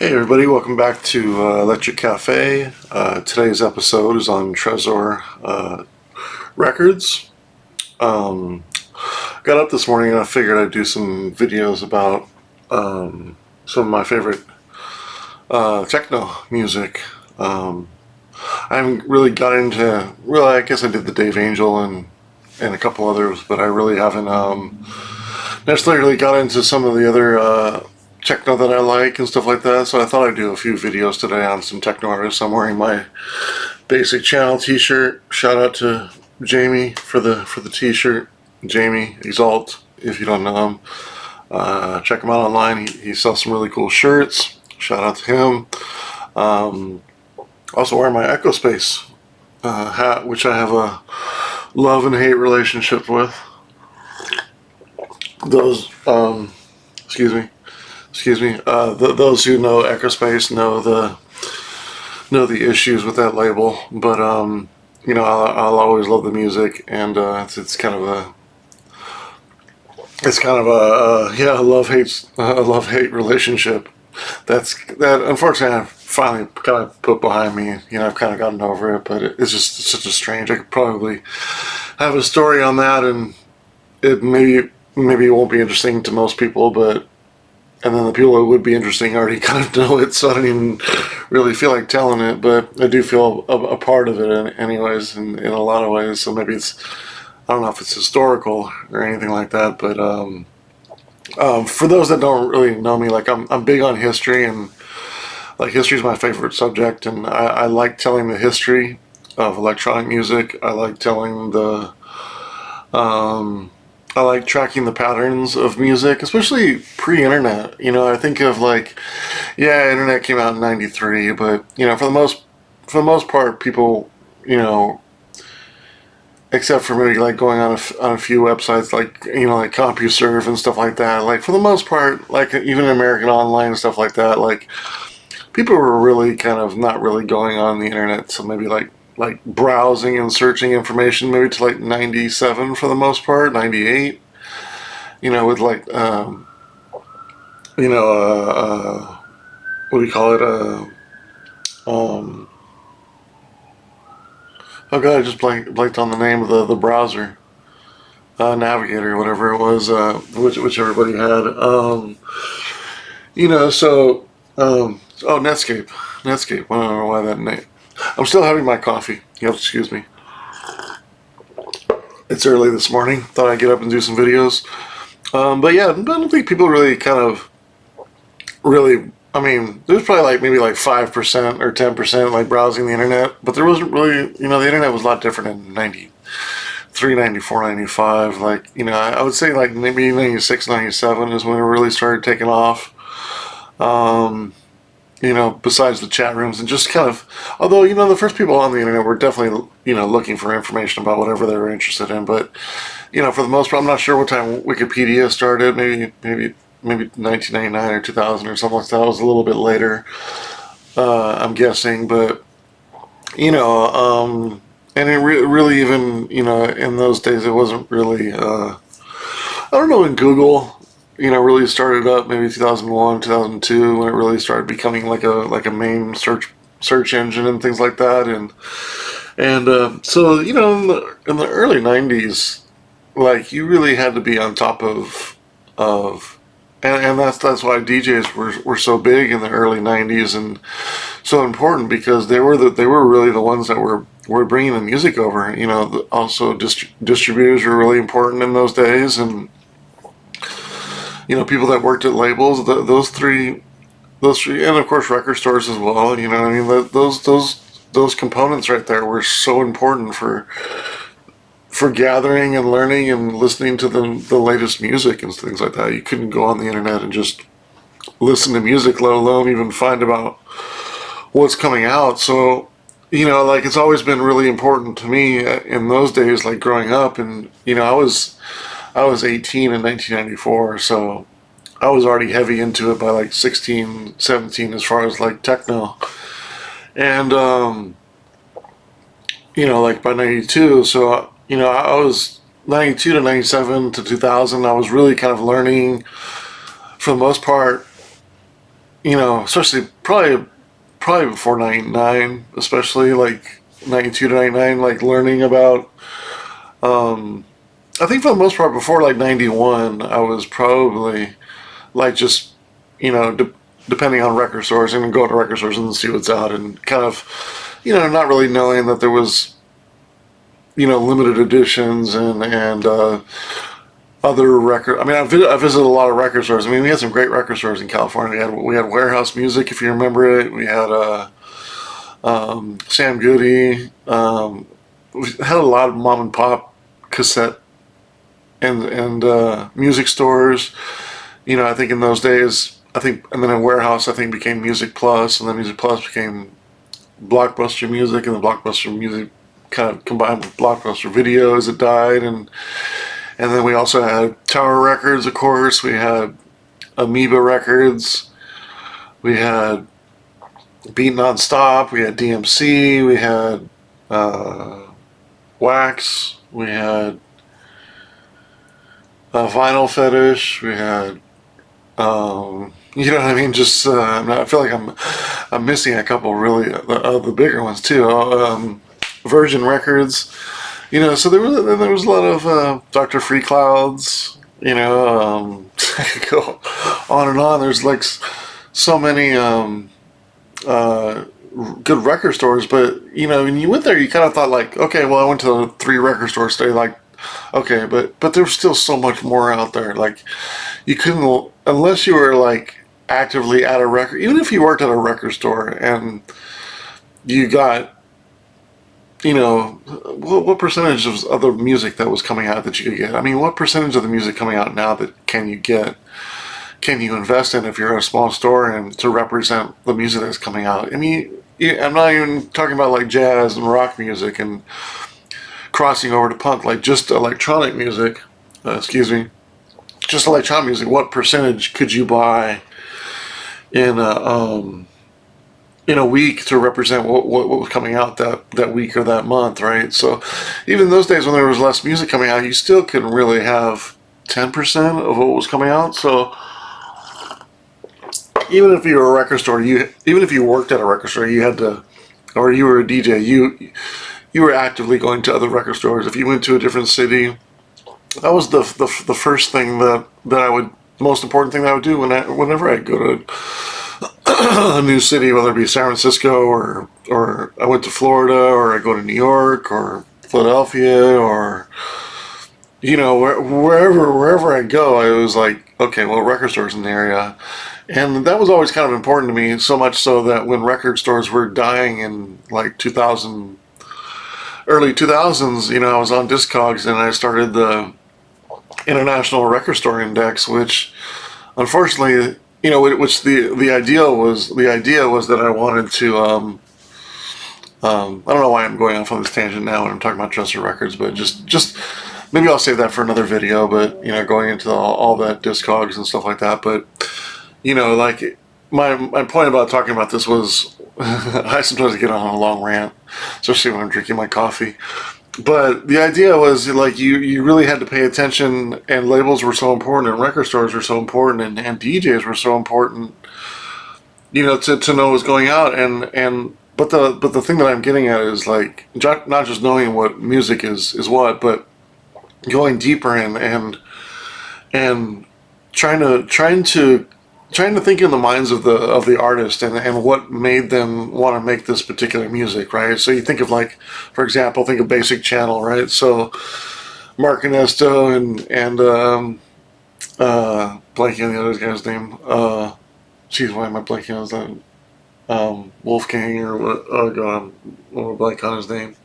Hey everybody, welcome back to Electric Cafe. Today's episode is on Tresor Records. Got up this morning and I figured I'd do some videos about some of my favorite techno music. I haven't really got into, I guess I did the Dave Angel and a couple others, but I really haven't necessarily got into some of the other techno that I like and stuff like that. So I thought I'd do a few videos today on some techno artists. I'm wearing my Basic Channel t-shirt. Shout out to Jamie for the t-shirt. Jamie Exalt, if you don't know him. Check him out online. He sells some really cool shirts. Shout out to him. Also wearing my Echo Space hat, which I have a love and hate relationship with. Those, excuse me. Those who know Ecospace know the issues with that label, but I'll always love the music, and it's kind of a love hate relationship. That unfortunately I finally kind of put behind me. I've kind of gotten over it, but it's such a strange. I could probably have a story on that, and it maybe it won't be interesting to most people, but. And then the people who would be interesting already kind of know it, so I don't even really feel like telling it. But I do feel a part of it anyways, in a lot of ways. So maybe I don't know if it's historical or anything like that. But for those that don't really know me, like I'm big on history, and like history is my favorite subject. And I like telling the history of electronic music. I like telling I like tracking the patterns of music, especially pre-internet. I think of internet came out in '93, but for the most part, people, except for maybe like going on a few websites like like CompuServe and stuff like that. Like for the most part, like even American Online and stuff like that, like people were really kind of not really going on the internet. So maybe like browsing and searching information maybe to like 97 for the most part, 98, with like what do you call it, oh god, I just blanked on the name of the browser, Navigator, whatever it was, which everybody had, oh, Netscape, I don't know why that name. I'm still having my coffee. You'll have to excuse me. It's early this morning. Thought I'd get up and do some videos. But yeah, I don't think people really I mean, there's probably maybe 5% or 10% like browsing the internet, but there wasn't really, the internet was a lot different in 93, 94, 95. I would say maybe 96, 97 is when it really started taking off. Besides the chat rooms and just kind of, although, the first people on the internet were definitely, looking for information about whatever they were interested in. But, for the most part, I'm not sure what time Wikipedia started, maybe 1999 or 2000 or something like that. It was a little bit later, I'm guessing. But, and it really even, in those days, it wasn't really, I don't know, in Google, really started up maybe 2001, 2002, when it really started becoming like a main search engine and things like that. So in the early 90s, you really had to be on top of and that's why DJs were so big in the early 90s and so important, because they were really the ones that were bringing the music over. Also distributors were really important in those days, and people that worked at labels, those three, and of course record stores as well. Those components right there were so important for gathering and learning and listening to the latest music and things like that. You couldn't go on the internet and just listen to music, let alone even find about what's coming out. So, it's always been really important to me in those days, growing up, and I was 18 in 1994, so I was already heavy into it by 16, 17 as far as techno. And, by 92, so, I was 92 to 97 to 2000, I was really kind of learning, for the most part, especially probably before 99, especially like 92 to 99, like learning about, I think for the most part before like 91, I was probably like just, depending on record stores and go to record stores and see what's out and kind of, not really knowing that there was, limited editions and other record. I mean, I visited a lot of record stores. I mean, we had some great record stores in California. We had Warehouse Music, if you remember it. We had Sam Goody. We had a lot of mom and pop cassette and music stores. I think in those days, and then a Warehouse, I think became Music Plus, and then Music Plus became Blockbuster Music, and the Blockbuster Music kind of combined with Blockbuster Video as it died, and then we also had Tower Records, of course. We had Amoeba Records. We had Beat Non-Stop. We had DMC. We had Wax. We had Vinyl Fetish. We had, you know what I mean? Just I feel like I'm missing a couple really the bigger ones too. Virgin Records. So there was a lot of Dr. Free Clouds. I could go on and on. There's like so many good record stores, but when you went there, you kind of thought like, okay, well, I went to 3 record stores today. Like, okay, but there's still so much more out there. Like, you couldn't, unless you were like actively at a record, even if you worked at a record store and you got, what percentage of the music that was coming out that you could get? I mean, what percentage of the music coming out now that can you get? Can you invest in if you're a small store and to represent the music that's coming out? I mean, I'm not even talking about like jazz and rock music and crossing over to punk, like just electronic music. Excuse me, just electronic music. What percentage could you buy in a week to represent what was coming out that week or that month, right? So even those days when there was less music coming out, you still couldn't really have 10% of what was coming out. So even if you were a record store, even if you worked at a record store, you had to, or you were a DJ, you were actively going to other record stores. If you went to a different city, that was the first thing that I would, most important thing that I would do whenever I'd go to a new city, whether it be San Francisco or I went to Florida, or I go to New York or Philadelphia, or wherever I go, I was like, okay, well, record stores in the area. And that was always kind of important to me, so much so that when record stores were dying in like 2000, early 2000s, I was on Discogs and I started the International Record Store Index, which unfortunately, which the idea was that I wanted to, I don't know why I'm going off on this tangent now when I'm talking about Tresor Records, but just maybe I'll save that for another video, but going into all that Discogs and stuff like that. But like my point about talking about this was I sometimes get on a long rant, especially when I'm drinking my coffee. But the idea was like you really had to pay attention, and labels were so important, and record stores were so important, and DJs were so important, to know what's going out. But the thing that I'm getting at is like not just knowing what music is what, but going deeper and trying to think in the minds of the artist and what made them want to make this particular music, right? So you think of like, for example, think of Basic Channel, right? So Mark Inesto and blanking on the other guy's name. Geez, why am I blanking on his name? Wolfgang or what? Oh god, I'm blank on his name.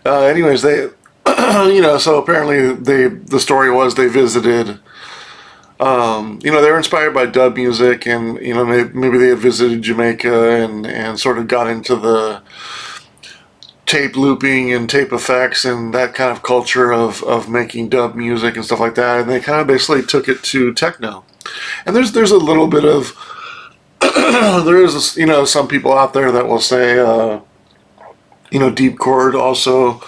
Anyways, they, so apparently the story was they visited. They were inspired by dub music, and maybe they had visited Jamaica and sort of got into the tape looping and tape effects and that kind of culture of making dub music and stuff like that, and they kind of basically took it to techno. And there's a little bit of there is some people out there that will say deep chord also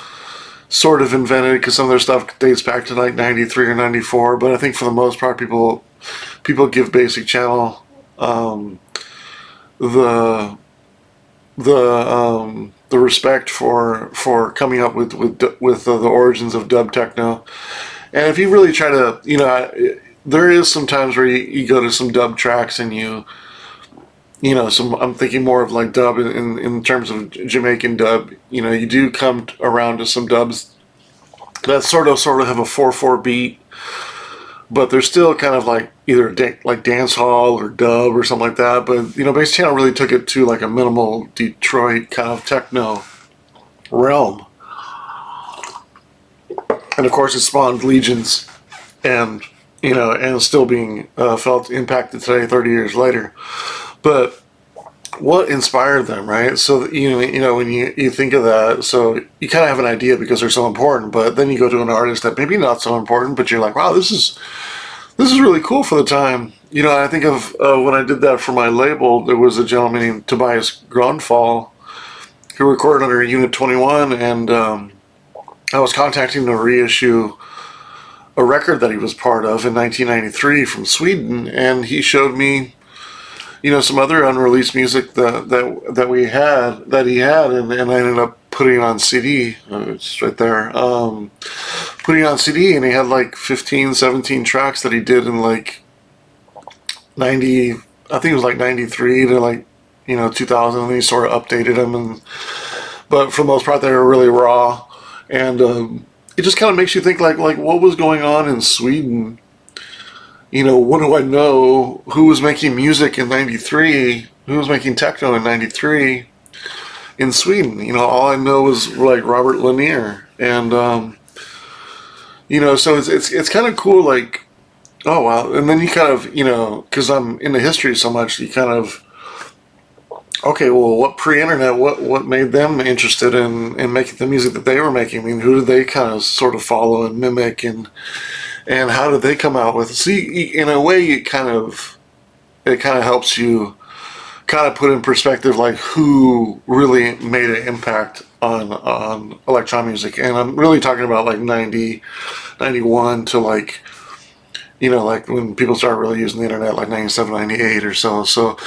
sort of invented, because some of their stuff dates back to like 93 or 94, but I think for the most part people people give Basic Channel the the respect for coming up with the origins of dub techno. And if you really try to, there is some times where you go to some dub tracks and I'm thinking more of like dub in terms of Jamaican dub. You do come around to some dubs that sort of have a 4/4 beat, but they're still kind of like either like dance hall or dub or something like that. But Bass Channel really took it to like a minimal Detroit kind of techno realm, and of course it spawned legions, and and still being felt impacted today, 30 years later. But what inspired them, right? So when you think of that, so you kind of have an idea because they're so important. But then you go to an artist that maybe not so important, but you're like, wow, this is really cool for the time. I think of when I did that for my label, there was a gentleman named Tobias Grunfall who recorded under Unit 21, and I was contacting him to reissue a record that he was part of in 1993 from Sweden, and he showed me some other unreleased music that he had, and I ended up putting it on CD. It's right there. Putting it on CD, and he had like 15, 17 tracks that he did in like 90, I think it was like 93 to like 2000, and he sort of updated them, but for the most part they were really raw, and it just kind of makes you think like what was going on in Sweden. What do I know? Who was making music in 93? Who was making techno in 93 in Sweden? All I know is like Robert Lanier. And, so it's kind of cool, like, oh, wow. And then you kind of, because I'm into history so much, you kind of, okay, well, what pre-internet, what made them interested in making the music that they were making? I mean, who did they kind of sort of follow and mimic, and how did they come out with it? See, in a way, it kind of helps you kind of put in perspective like who really made an impact on electronic music. And I'm really talking about like 90, 91 to like, like when people started really using the internet, like 97, 98 or so. So,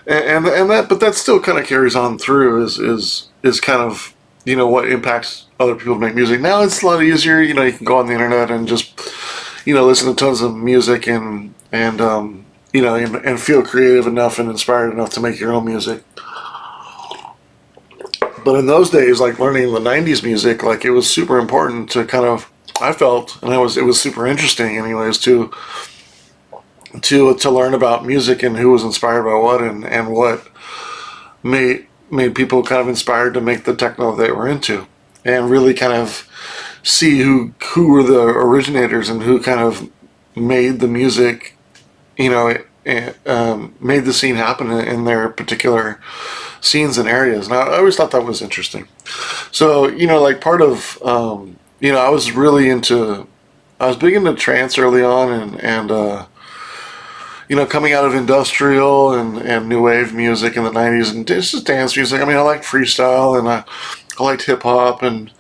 and that, but that still kind of carries on through is kind of, what impacts other people to make music. Now it's a lot easier, you can go on the internet and just, listen to tons of music and feel creative enough and inspired enough to make your own music. But in those days, like learning the 90s music, like it was super important to kind of, I felt, and it was super interesting anyways to learn about music and who was inspired by what, and what made people kind of inspired to make the techno they were into, and really kind of see who were the originators and who kind of made the music, made the scene happen in their particular scenes and areas. And I always thought that was interesting. So, like part of, I was big into trance early on, and coming out of industrial and new wave music in the 90s, and just dance music. I mean, I liked freestyle, and I liked hip hop, and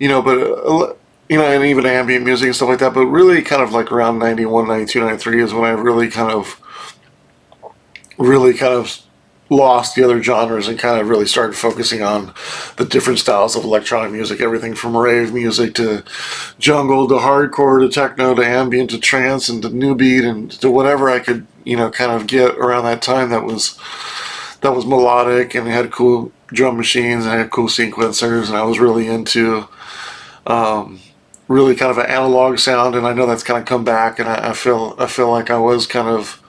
but and even ambient music and stuff like that. But really, kind of like around 91, 92, 93 is when I really kind of lost the other genres and kind of really started focusing on the different styles of electronic music. Everything from rave music to jungle to hardcore to techno to ambient to trance and to new beat and to whatever I could kind of get around that time that was melodic and had cool drum machines and had cool sequencers, and I was really into really kind of an analog sound, and I know that's kind of come back, and I feel like I was kind of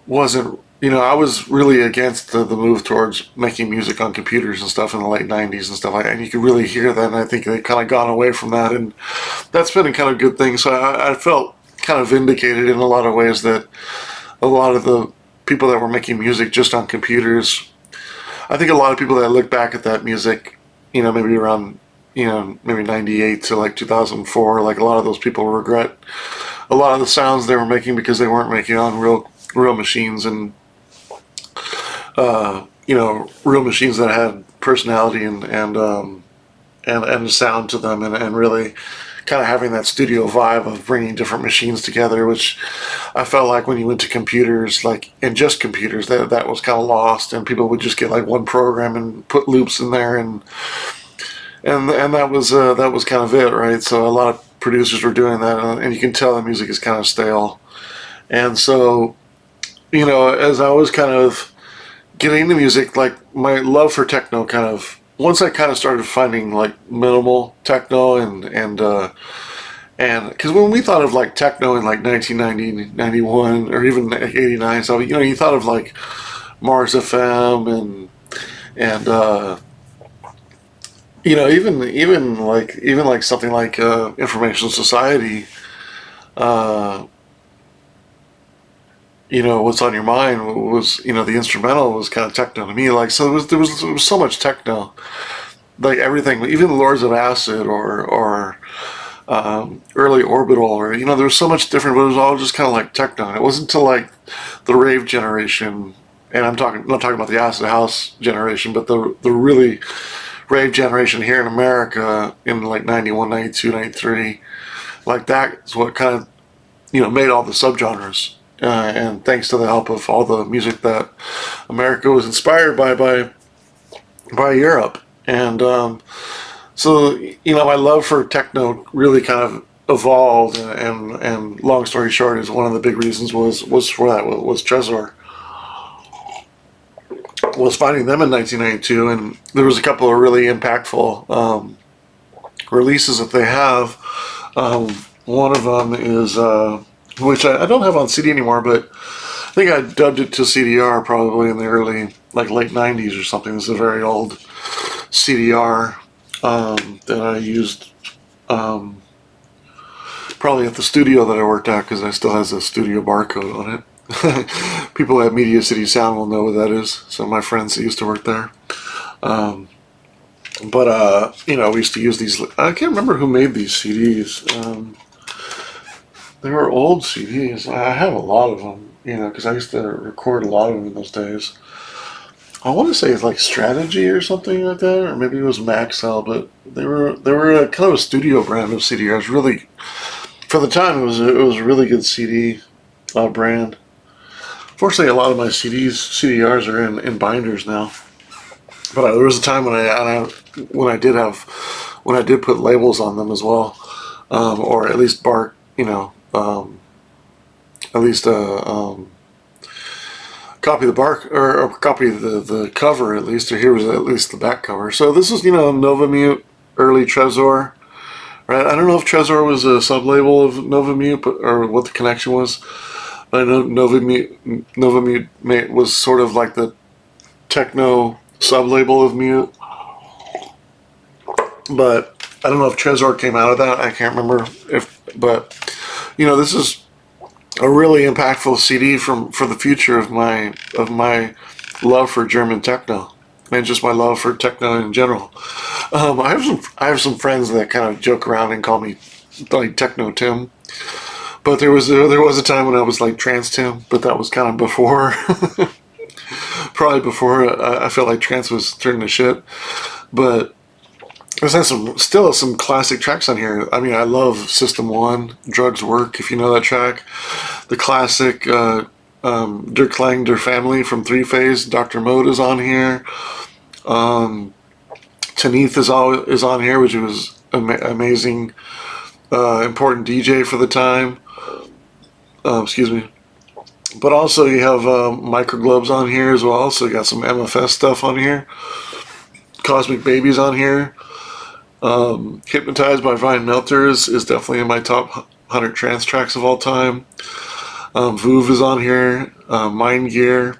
wasn't, I was really against the move towards making music on computers and stuff in the late 90s and stuff like that, and you could really hear that, and I think they kind of gone away from that, and that's been a kind of good thing. So I felt kind of vindicated in a lot of ways that a lot of the people that were making music just on computers, I think a lot of people that look back at that music, maybe around, maybe 98 to like 2004, like a lot of those people regret a lot of the sounds they were making because they weren't making on real machines, and real machines that had personality and sound to them, and really kind of having that studio vibe of bringing different machines together, which I felt like when you went to computers, like, and just computers, that was kind of lost, and people would just get like one program and put loops in there, and that was kind of it, right? So a lot of producers were doing that, and you can tell the music is kind of stale. And so, as I was kind of getting into music, like my love for techno kind of, once I kind of started finding like minimal techno and because when we thought of like techno in like 1990, 91, or even 89, so you thought of like Mars FM and even like something like Information Society. Uh, What's on your mind was, the instrumental was kind of techno to me. Like, so there was so much techno, like everything, even Lords of Acid or early Orbital, or there was so much different, but it was all just kind of like techno. And it wasn't until like the rave generation, and I'm not talking about the acid house generation, but the really rave generation here in America in like 91, 92, 93, like that's what kind of made all the subgenres. And thanks to the help of all the music that America was inspired by Europe, and so my love for techno really kind of evolved, and long story short is one of the big reasons was for that was Tresor, was finding them in 1992, and there was a couple of really impactful releases that they have. One of them is which I don't have on CD anymore, but I think I dubbed it to CDR probably in the early, like late 90s or something. This is a very old CDR that I used probably at the studio that I worked at, because it still has a studio barcode on it. People at Media City Sound will know what that is. Some of my friends that used to work there. But we used to use these. I can't remember who made these CDs. They were old CDs. I have a lot of them, because I used to record a lot of them in those days. I want to say it's like Strategy or something like that, or maybe it was Maxell, but they were a kind of a studio brand of CD. I was really, for the time, it was a really good CD brand. Fortunately, a lot of my CDRs are in binders now. But there was a time when I did put labels on them as well, or at least at least copy the bark, or copy the cover at least, or here was at least the back cover. So this is Nova Mute, early Tresor, right? I don't know if Tresor was a sub label of Nova Mute, or what the connection was. But I know Nova Mute was sort of like the techno sub label of Mute, but I don't know if Tresor came out of that. I can't remember but this is a really impactful CD for the future of my love for German techno, and just my love for techno in general. I have some friends that kind of joke around and call me like Techno Tim, but there was a time when I was like Trance Tim, but that was kind of before, probably before I felt like trance was turning to shit. But there's still some classic tracks on here. I mean, I love System 1, Drugs Work, if you know that track. The classic Der Klang der Family from Three Phase, Dr. Mode is on here. Tanith is on here, which was amazing, important DJ for the time. Excuse me. But also you have Microglobes on here as well, so you got some MFS stuff on here. Cosmic Babies on here. Hypnotized by Vine Melter is definitely in my top 100 trance tracks of all time. Voov is on here, Mind Gear,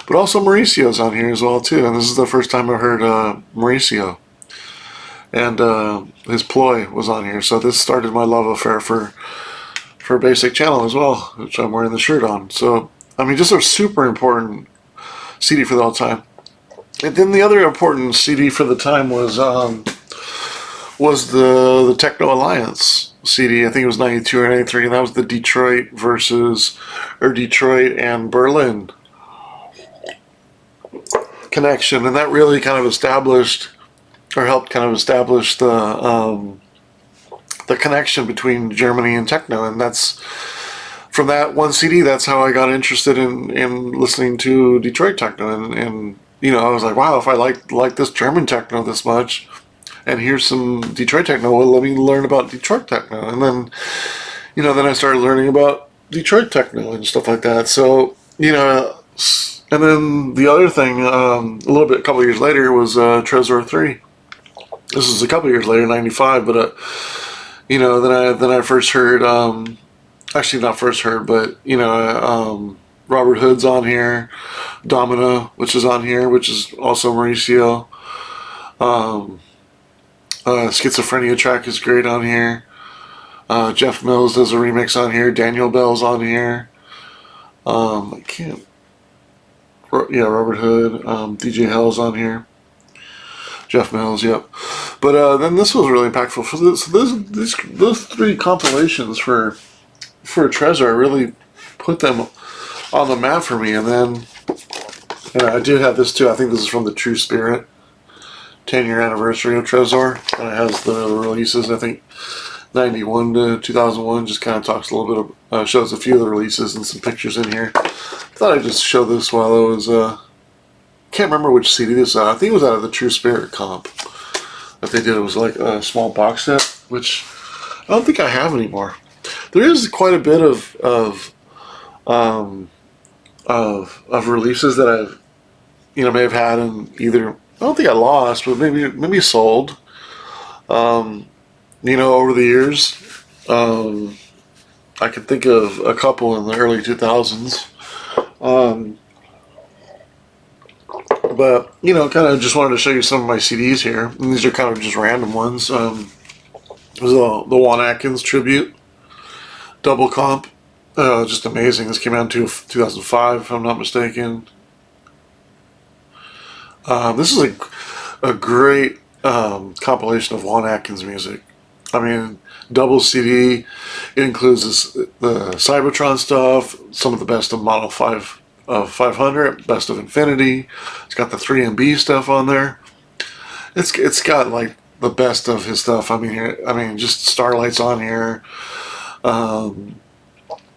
but also Mauricio's on here as well too. And this is the first time I heard Mauricio, and his Ploy was on here. So this started my love affair for Basic Channel as well, which I'm wearing the shirt on. So I mean, just a super important CD for the all time. And then the other important CD for the time was the Techno Alliance CD. I think it was 92 or 93, and that was the Detroit and Berlin connection, and that really kind of established, or helped kind of establish the the connection between Germany and techno, and that's from that one CD. That's how I got interested in listening to Detroit techno, and I was like, wow, if I like this German techno this much, and here's some Detroit techno, well, let me learn about Detroit techno, and then then I started learning about Detroit techno and stuff like that. So and then the other thing, a couple years later, was Tresor 3. This was a couple years later, 95, but then I first heard, actually not first heard, but Robert Hood's on here, Domino, which is on here, which is also Mauricio. Schizophrenia track is great on here. Jeff Mills does a remix on here. Daniel Bell's on here. I can't. Yeah, Robert Hood. DJ Hell's on here. Jeff Mills, yep. But then this was really impactful. So those three compilations for Tresor really put them on the map for me. And then I do have this too. I think this is from the True Spirit 10-year anniversary of Tresor. And it has the releases. I think 91 to 2001 just kind of talks a little bit of, shows a few of the releases and some pictures in here. Thought I'd just show this while I was, can't remember which CD this was out. I think it was out of the True Spirit comp that they did. It was like a small box set, which I don't think I have anymore. There is quite a bit of releases that I've, may have had in either, I don't think I lost, but maybe sold, over the years. I can think of a couple in the early 2000s. But, kind of just wanted to show you some of my CDs here. And these are kind of just random ones. This is the Juan Atkins tribute double comp. Just amazing. This came out in 2005, if I'm not mistaken. This is a great compilation of Juan Atkins music. I mean, double CD. It includes the Cybertron stuff, some of the best of Model 500, best of Infinity. It's got the 3MB stuff on there. It's got like the best of his stuff. I mean, just Starlight's on here.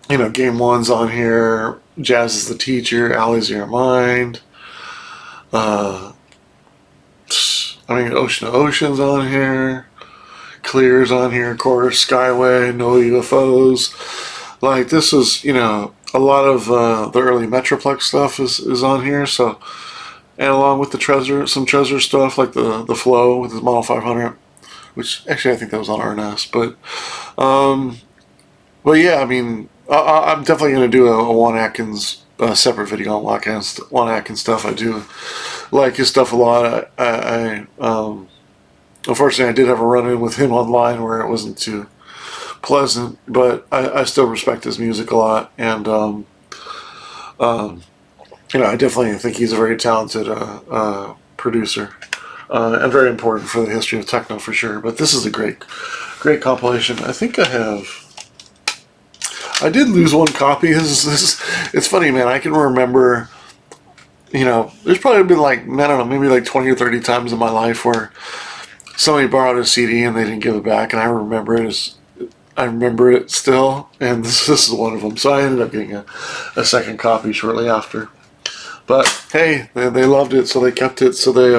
Game One's on here. Jazz is the Teacher. Alley's Your Mind. Ocean to Ocean's on here. Clear's on here, of course. Skyway, No UFOs. Like, this is, a lot of the early Metroplex stuff is on here. So, and along with some Tresor stuff, like the Flow with the Model 500, which actually I think that was on RNS. But yeah, I mean, I'm definitely going to do a Juan Atkins separate video on Juan Atkins stuff. I do like his stuff a lot. I unfortunately, I did have a run-in with him online where it wasn't too pleasant, but I still respect his music a lot, and I definitely think he's a very talented producer, and very important for the history of techno for sure. But this is a great compilation. I think I did lose one copy. It's funny, man. I can remember, there's probably been like, I don't know, maybe like 20 or 30 times in my life where somebody borrowed a CD and they didn't give it back, and I remember it still, and this is one of them. So I ended up getting a second copy shortly after. But hey, they loved it, so they kept it. So they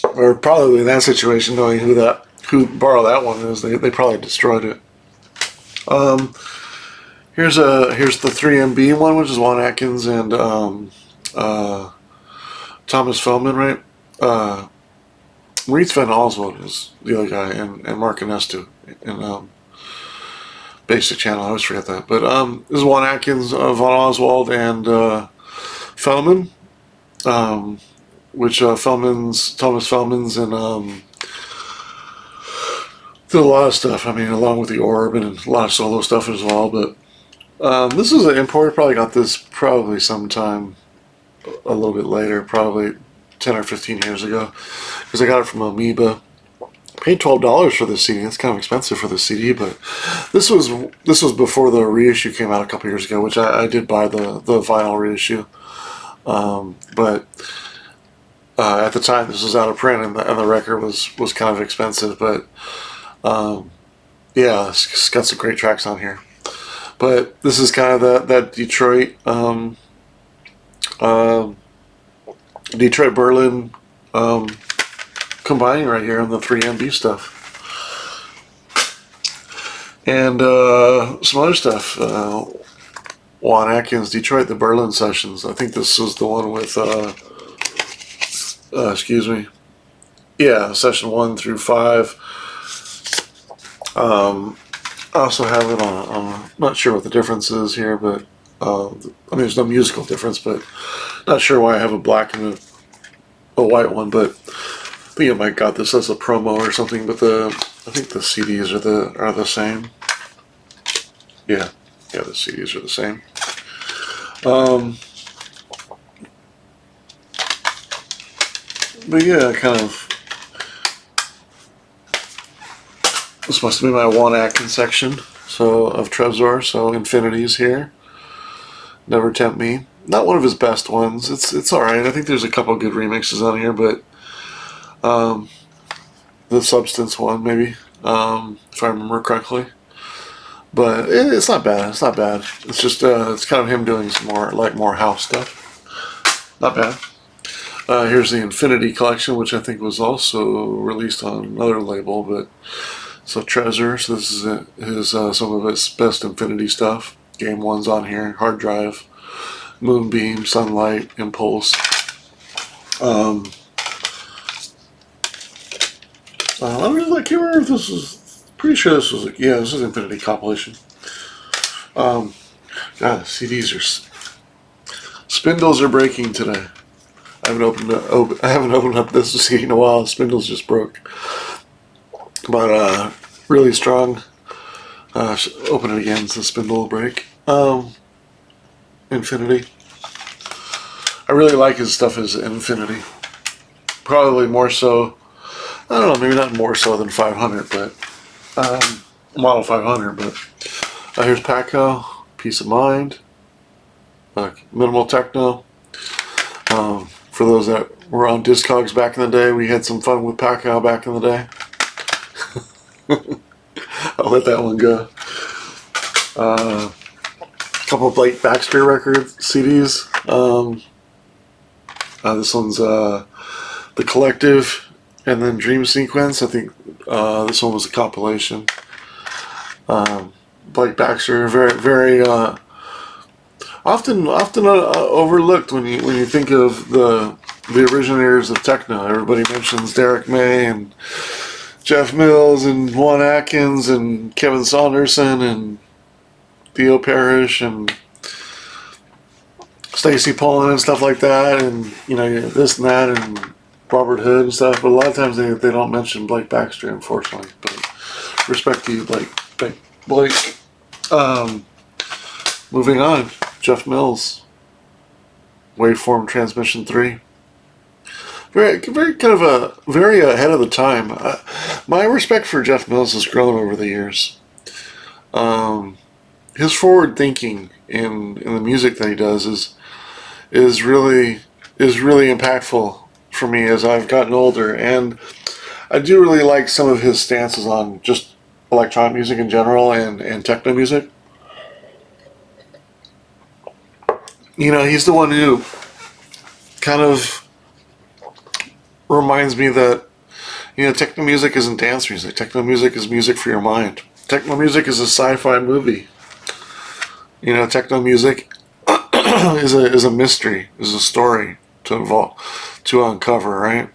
or probably in that situation, knowing who borrowed that one is, they probably destroyed it. Here's the 3MB one, which is Juan Atkins and Thomas Feldman, right? Maurice Van Oswald is the other guy, and Mark Inestu in Basic Channel. I always forget that. But this is Juan Atkins, Van Oswald, and Feldman, which Thomas Feldman's, and did a lot of stuff. I mean, along with the Orb and a lot of solo stuff as well. But this is an import. Probably got this sometime a little bit later, probably 10 or 15 years ago, because I got it from Amoeba. Paid $12 for this CD. It's kind of expensive for the CD, but this was before the reissue came out a couple years ago, which I did buy the vinyl reissue. But At the time, this was out of print, and the record was kind of expensive, but yeah, it's got some great tracks on here. But this is kind of that Detroit, Detroit Berlin combining right here on the 3MB stuff. And some other stuff. Juan Atkins, Detroit, the Berlin Sessions. I think this was the one with, excuse me. Yeah, session 1 through 5. I also have it on, I'm not sure what the difference is here, but, I mean, there's no musical difference, but not sure why I have a black and a white one, but I think I might got this as a promo or something, but I think the CDs are the same. Yeah, the CDs are the same. But yeah, kind of. This must be my Juan Atkins section, so of Tresor. So Infinity's here. Never Tempt Me. Not one of his best ones. It's all right. I think there's a couple good remixes on here, but the Substance one maybe, if I remember correctly. But it's not bad. It's not bad. It's just it's kind of him doing some more house stuff. Not bad. Here's the Infinity Collection, which I think was also released on another label. But so Tresor. So this is his some of his best Infinity stuff. Game 1's on here. Hard Drive, Moonbeam, Sunlight, Impulse. I can't remember if this was. Pretty sure this was, this is Infinity compilation. God, CDs are, spindles are breaking today. I haven't opened up this CD in a while. Spindles just broke, but really strong. Open it again, so spindle will break. Infinity. I really like his stuff as Infinity. Probably more so. I don't know, maybe not more so than 500, but. Model 500, but here's Paco, Peace of Mind, Minimal Techno. For those that were on Discogs back in the day, we had some fun with Paco back in the day. I'll let that one go. A couple of Blake Baxter Records CDs. This one's The Collective, and then Dream Sequence. I think this one was a compilation. Blake Baxter, very often overlooked when you think of the originators of techno. Everybody mentions Derek May and Jeff Mills and Juan Atkins and Kevin Saunderson and Theo Parrish and Stacy Pollin and stuff like that, and this and that, and Robert Hood and stuff. But a lot of times they don't mention Blake Baxter, unfortunately. But respect to you, Blake. Moving on, Jeff Mills, Waveform Transmission 3. Very kind of very ahead of the time. My respect for Jeff Mills has grown over the years. His forward thinking in the music that he does is really impactful for me as I've gotten older, and I do really like some of his stances on just electronic music in general and techno music. He's the one who kind of reminds me that techno music isn't dance music. Techno music is music for your mind. Techno music is a sci-fi movie. Techno music is a mystery, is a story to uncover, right?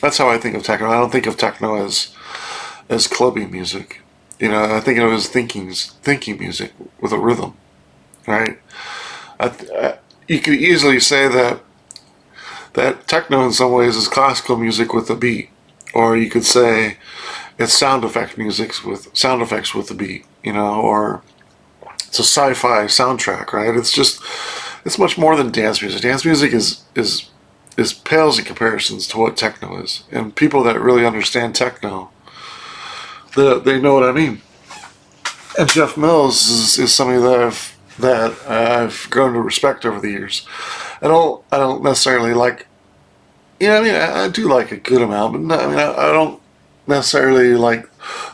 That's how I think of techno. I don't think of techno as clubbing music. I think of it as thinking music with a rhythm, right? You could easily say that techno in some ways is classical music with a beat, or you could say it's sound effects with a beat, or it's a sci-fi soundtrack, right? It's much more than dance music. Dance music is pales in comparisons to what techno is, and people that really understand techno, they know what I mean. And Jeff Mills is somebody that I've grown to respect over the years. I don't necessarily like Yeah, I mean, I do like a good amount, but no, I mean, I don't necessarily like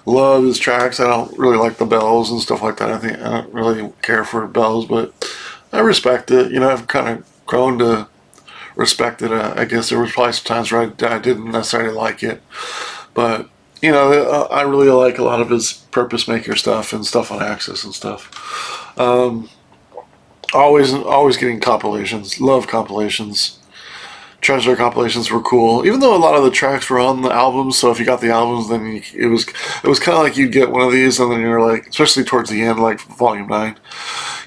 love his tracks. I don't really like the bells and stuff like that. I don't really care for bells, but I respect it. You know, I've kind of grown to respect it. I guess there was probably some times where I didn't necessarily like it, but you know, I really like a lot of his Purpose Maker stuff and stuff on Axis and stuff. Always getting compilations. Love compilations. Tresor compilations were cool, even though a lot of the tracks were on the albums. So if you got the albums, then it was kind of like you'd get one of these, and then you're like, especially towards the end, like Volume 9,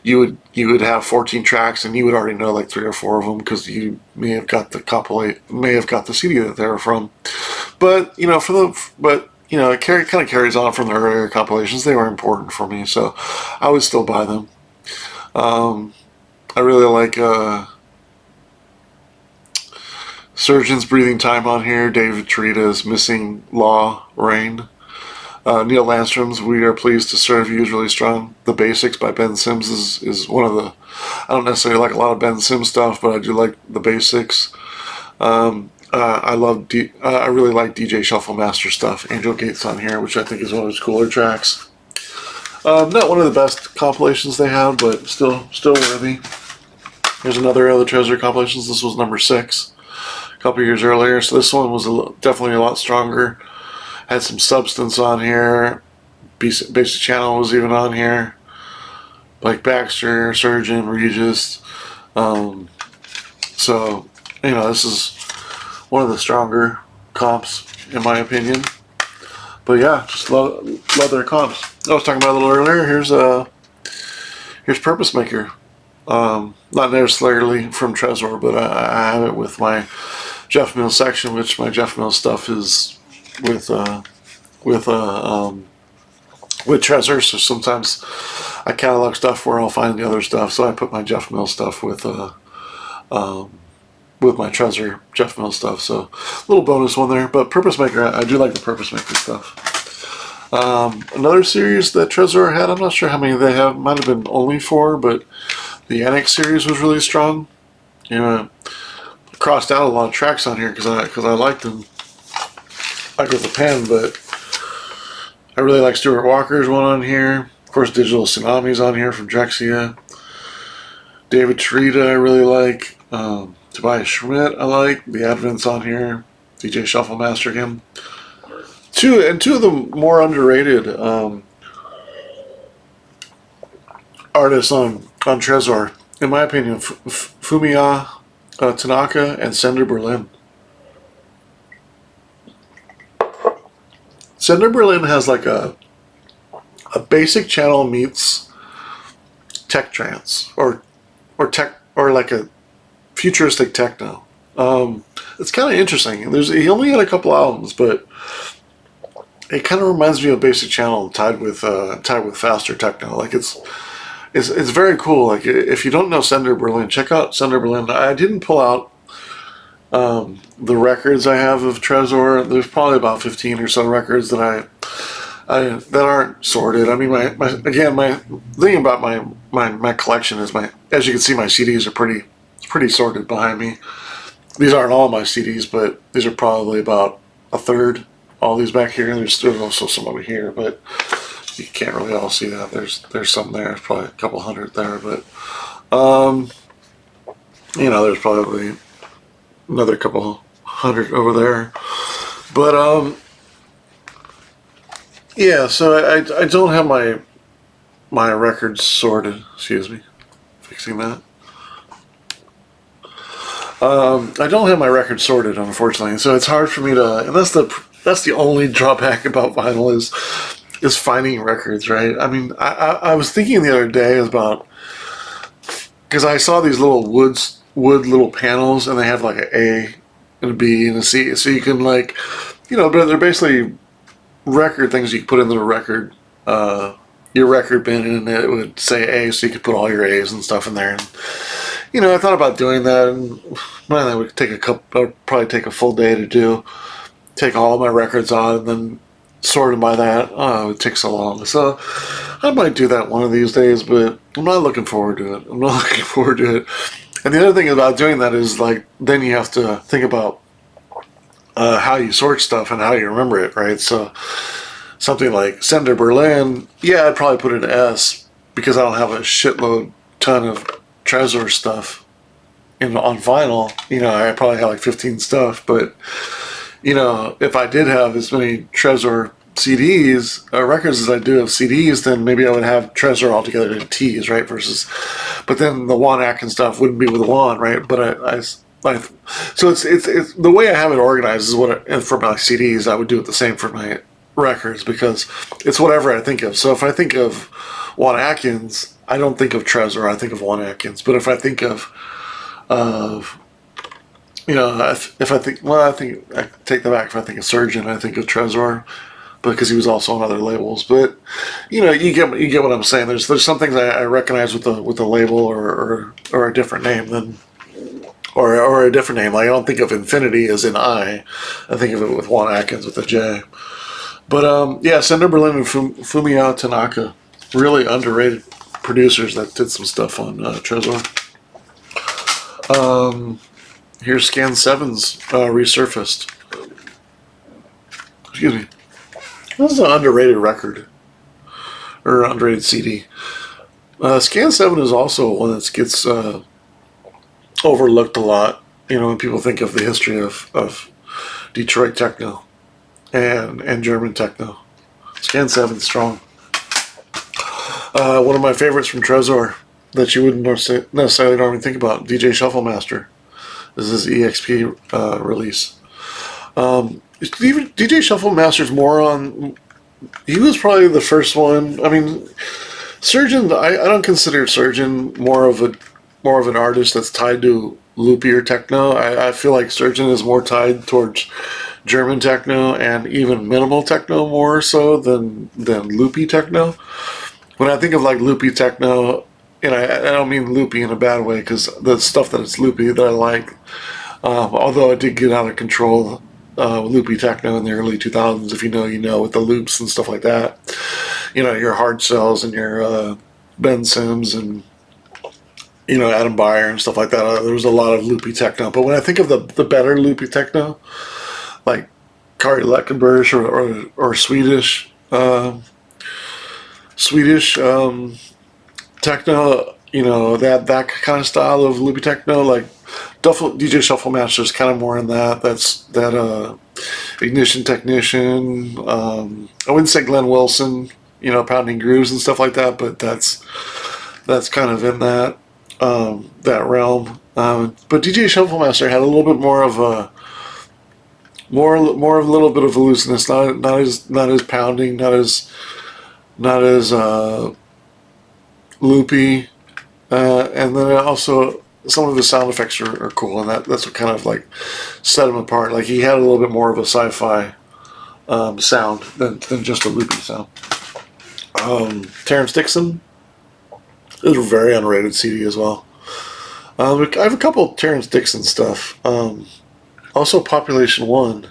you would have 14 tracks, and you would already know like 3 or 4 of them because you may have got the CD that they were from. But it kind of carries on from the earlier compilations. They were important for me, so I would still buy them. I really like. Surgeon's Breathing Time on here, David Trita's Missing Law Rain, Neil Landstrom's We Are Pleased to Serve You is really strong. The Basics by Ben Sims is one of the, I don't necessarily like a lot of Ben Sims stuff, but I do like The Basics. I really like DJ Shuffle Master stuff. Angel Gates on here, which I think is one of his cooler tracks. Not one of the best compilations they have, but still worthy. Here's another of the Tresor compilations. This was number 6. Couple years earlier, so this one was definitely a lot stronger. Had some substance on here. Basic Channel was even on here. Like Baxter, Surgeon, Regis. So, this is one of the stronger comps, in my opinion. But yeah, just love their comps. I was talking about a little earlier. Here's Purpose Maker. Not necessarily from Tresor, but I have it with my Jeff Mills section, which my Jeff Mills stuff is with Tresor. So sometimes I catalog stuff where I'll find the other stuff. So I put my Jeff Mills stuff with my Tresor Jeff Mills stuff. So a little bonus one there. But Purpose Maker, I do like the Purpose Maker stuff. Another series that Tresor had, I'm not sure how many they have. Might have been only 4, but the Annex series was really strong. Crossed out a lot of tracks on here because I liked them. Like with the pen, but I really like Stuart Walker's one on here. Of course, Digital Tsunami's on here from Drexia. David Trita I really like. Tobias Schmidt I like. The Advent's on here. DJ Shuffle Master again. Two of the more underrated artists on Tresor, in my opinion, Fumiya Tanaka and Sender Berlin. Sender Berlin has like a basic channel meets tech trance or tech or like a futuristic techno. It's kind of interesting. He only had a couple albums, but it kind of reminds me of basic channel tied with faster techno. Like it's very cool. Like if you don't know Sender Berlin, check out Sender Berlin. I didn't pull out the records I have of Tresor. There's probably about 15 or so records that that aren't sorted. I mean, my thing about my collection is as you can see, my CDs are pretty sorted behind me. These aren't all my CDs, but these are probably about a third. All these back here. There's also some over here, but you can't really all see that. There's some there. There's probably a couple hundred there, but there's probably another couple hundred over there. But yeah. So I don't have my records sorted. Excuse me, fixing that. I don't have my records sorted, unfortunately, so it's hard for me to. And that's the only drawback about vinyl is finding records, right? I mean, I was thinking the other day about, because I saw these little wood little panels, and they have like an A and a B and a C, so you can but they're basically record things you can put into the record, your record bin, and it would say A, so you could put all your A's and stuff in there. And, I thought about doing that, and man, that would probably take a full day to do. Take all of my records on and then sort them by that. Oh, it takes so long. So I might do that one of these days, but I'm not looking forward to it. And the other thing about doing that is then you have to think about how you sort stuff and how you remember it, right? So something like Senator Berlin, yeah, I'd probably put it in S because I don't have a shitload ton of Tresor stuff on vinyl. I probably have like 15 stuff, but if I did have as many Tresor CDs, records as I do of CDs, then maybe I would have Tresor altogether in T's, right? But then the Juan Atkins stuff wouldn't be with Juan, right? But so it's the way I have it organized is for my CDs, I would do it the same for my records because it's whatever I think of. So if I think of Juan Atkins, I don't think of Tresor, I think of Juan Atkins. But if I think of if I think, well, I think I take that back. If I think of Surgeon, I think of Tresor, because he was also on other labels. But you get what I'm saying. There's some things I recognize with the label or a different name than or a different name. Like I don't think of Infinity as in I think of it with Juan Atkins with a J. But yeah, Senator Berlin and Fumio Tanaka, really underrated producers that did some stuff on Tresor. Here's Scan 7's Resurfaced. Excuse me. This is an underrated record. Or underrated CD. Scan 7 is also one that gets overlooked a lot. When people think of the history of Detroit techno and German techno. Scan 7 is strong. One of my favorites from Tresor that you wouldn't necessarily normally think about, DJ Shuffle Master. This is his EXP release. DJ Shuffle Master's more on. He was probably the first one. I mean, Surgeon. I don't consider Surgeon more of an artist that's tied to loopier techno. I feel like Surgeon is more tied towards German techno and even minimal techno more so than loopy techno. When I think of like loopy techno, and I don't mean loopy in a bad way because the stuff that it's loopy that I like, although it did get out of control, loopy techno in the early 2000s, if you know, with the loops and stuff like that. Your Hard Cells and your Ben Sims and Adam Beyer and stuff like that. There was a lot of loopy techno. But when I think of the better loopy techno, like Kari Leckenberg or Swedish techno, that kind of style of loopy techno, like DJ Shuffle Master is kind of more in that. That's that Ignition Technician. I wouldn't say Glenn Wilson, Pounding Grooves and stuff like that, but that's kind of in that realm. But DJ Shuffle Master had a little bit more of a little bit of a looseness, not as pounding, not as loopy, and then also some of his sound effects are cool, and that's what kind of like set him apart. Like he had a little bit more of a sci-fi sound than just a loopy sound. Terrence Dixon is a very underrated CD as well. I have a couple of Terrence Dixon stuff. Also Population 1,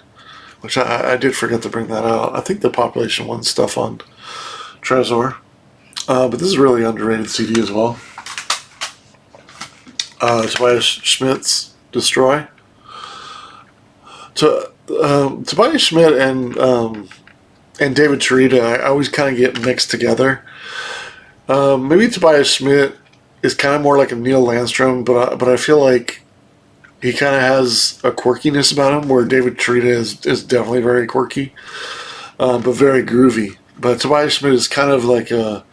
which I did forget to bring that out. I think the Population 1 stuff on Tresor. But this is a really underrated CD as well. Tobias Schmidt's Destroy. Tobias Schmidt and David Tarita, I always kind of get mixed together. Maybe Tobias Schmidt is kind of more like a Neil Landstrom, but I feel like he kind of has a quirkiness about him, where David Tarita is definitely very quirky, but very groovy. But Tobias Schmidt is kind of like a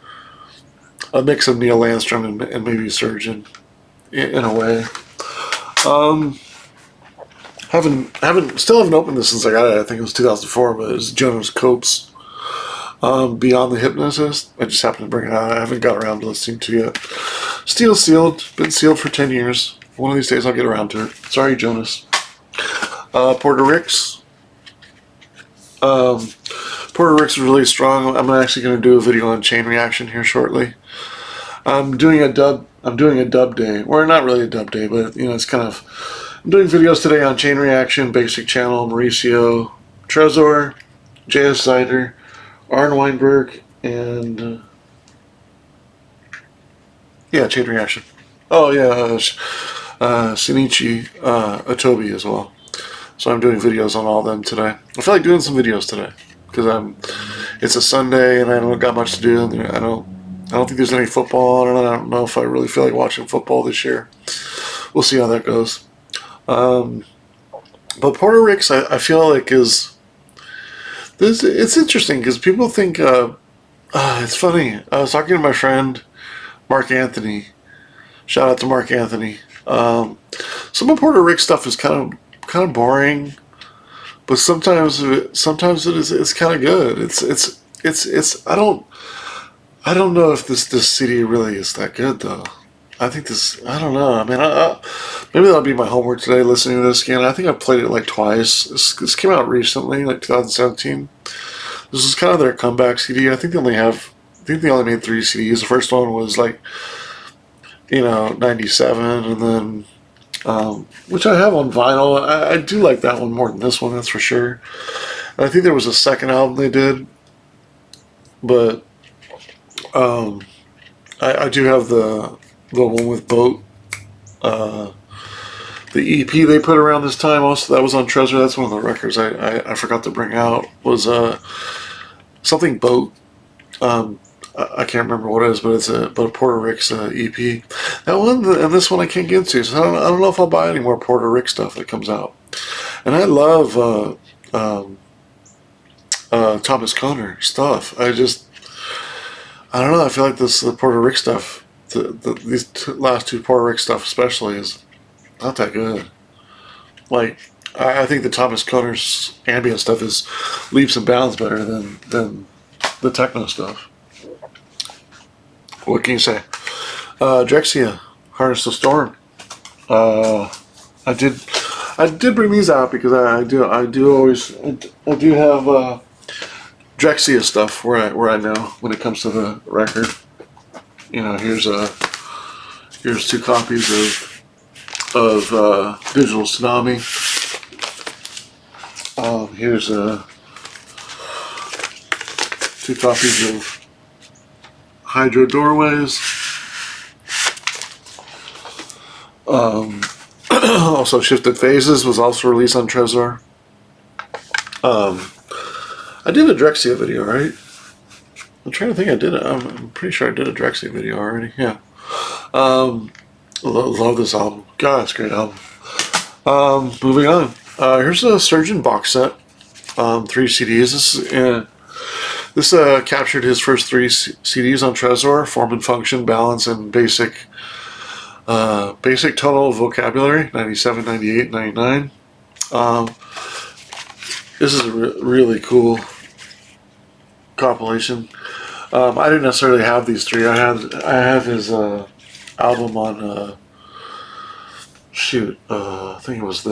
mix of Neil Landstrom and maybe Surgeon in a way. Still haven't opened this since I got it. I think it was 2004, but it was Jonas Cope's Beyond the Hypnotist. I just happened to bring it out. I haven't got around to listening to it yet. Still sealed. Been sealed for 10 years. One of these days I'll get around to it. Sorry, Jonas. Porter Ricks. Porter Ricks is really strong. I'm actually going to do a video on Chain Reaction here shortly. I'm doing a dub day. Or not really a dub day, but it's kind of. I'm doing videos today on Chain Reaction, Basic Channel, Mauricio, Tresor, J.S. Zider, Arn Weinberg, and Chain Reaction. Oh yeah, Shinichi Atobi as well. So I'm doing videos on all of them today. I feel like doing some videos today because it's a Sunday and I don't got much to do. And I don't think there's any football on, and I don't know if I really feel like watching football this year. We'll see how that goes. But Puerto Rico, I feel like is this. It's interesting because people think it's funny. I was talking to my friend Mark Anthony. Shout out to Mark Anthony. Some of Puerto Rico stuff is kind of boring, but sometimes it is it's kind of good. It's I don't know if this CD really is that good though. I think this. I don't know. I mean, maybe that'll be my homework today. Listening to this again. I think I played it like twice. This came out recently, like 2017. This is kind of their comeback CD. I think they only made 3 CDs. The first one was like, 97, and then which I have on vinyl. I do like that one more than this one. That's for sure. And I think there was a second album they did, but I do have the one with Boat. The EP they put around this time also, that was on Tresor. That's one of the records I forgot to bring out, was something Boat. I can't remember what it is, but it's a Puerto Rico EP. That one and this one I can't get into, so I don't know if I'll buy any more Puerto Rico stuff that comes out. And I love Thomas Conner stuff. I don't know. I feel like the Puerto Rico stuff, these last 2 Puerto Rico stuff especially, is not that good. Like, I think the Thomas Conner's ambient stuff is leaps and bounds better than the techno stuff. What can you say? Drexcia, Harness the Storm. I did bring these out because I do have Drexcia stuff where I know when it comes to the record. Here's 2 copies of Digital Tsunami. Here's 2 copies of Hydro Doorways. Also, Shifted Phases was also released on Tresor. I did a Drexcia video, right? I'm trying to think. I did it. I'm pretty sure I did a Drexcia video already. Yeah. Love this album. God, it's a great album. Moving on. Here's a Surgeon box set. 3 CDs. This captured his first 3 CDs on Tresor: Form and Function, Balance, and Basic Tonal Vocabulary, 97, 98, 99. This is a really cool compilation. I didn't necessarily have these 3. I have his album on I think it was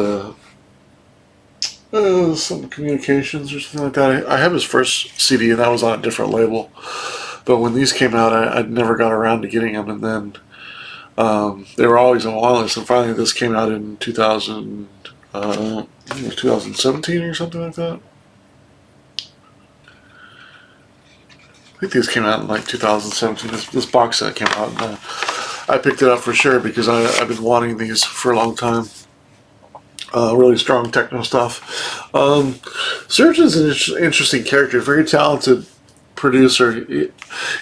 some Communications or something like that. I have his first CD, and that was on a different label. But when these came out, I never got around to getting them, and then they were always on my list. And finally, this came out in 2000. I think it was 2017 or something like that. I think these came out in like 2017. This box set came out, and I picked it up for sure because I've been wanting these for a long time. Really strong techno stuff. Surgeon's an interesting character, very talented producer.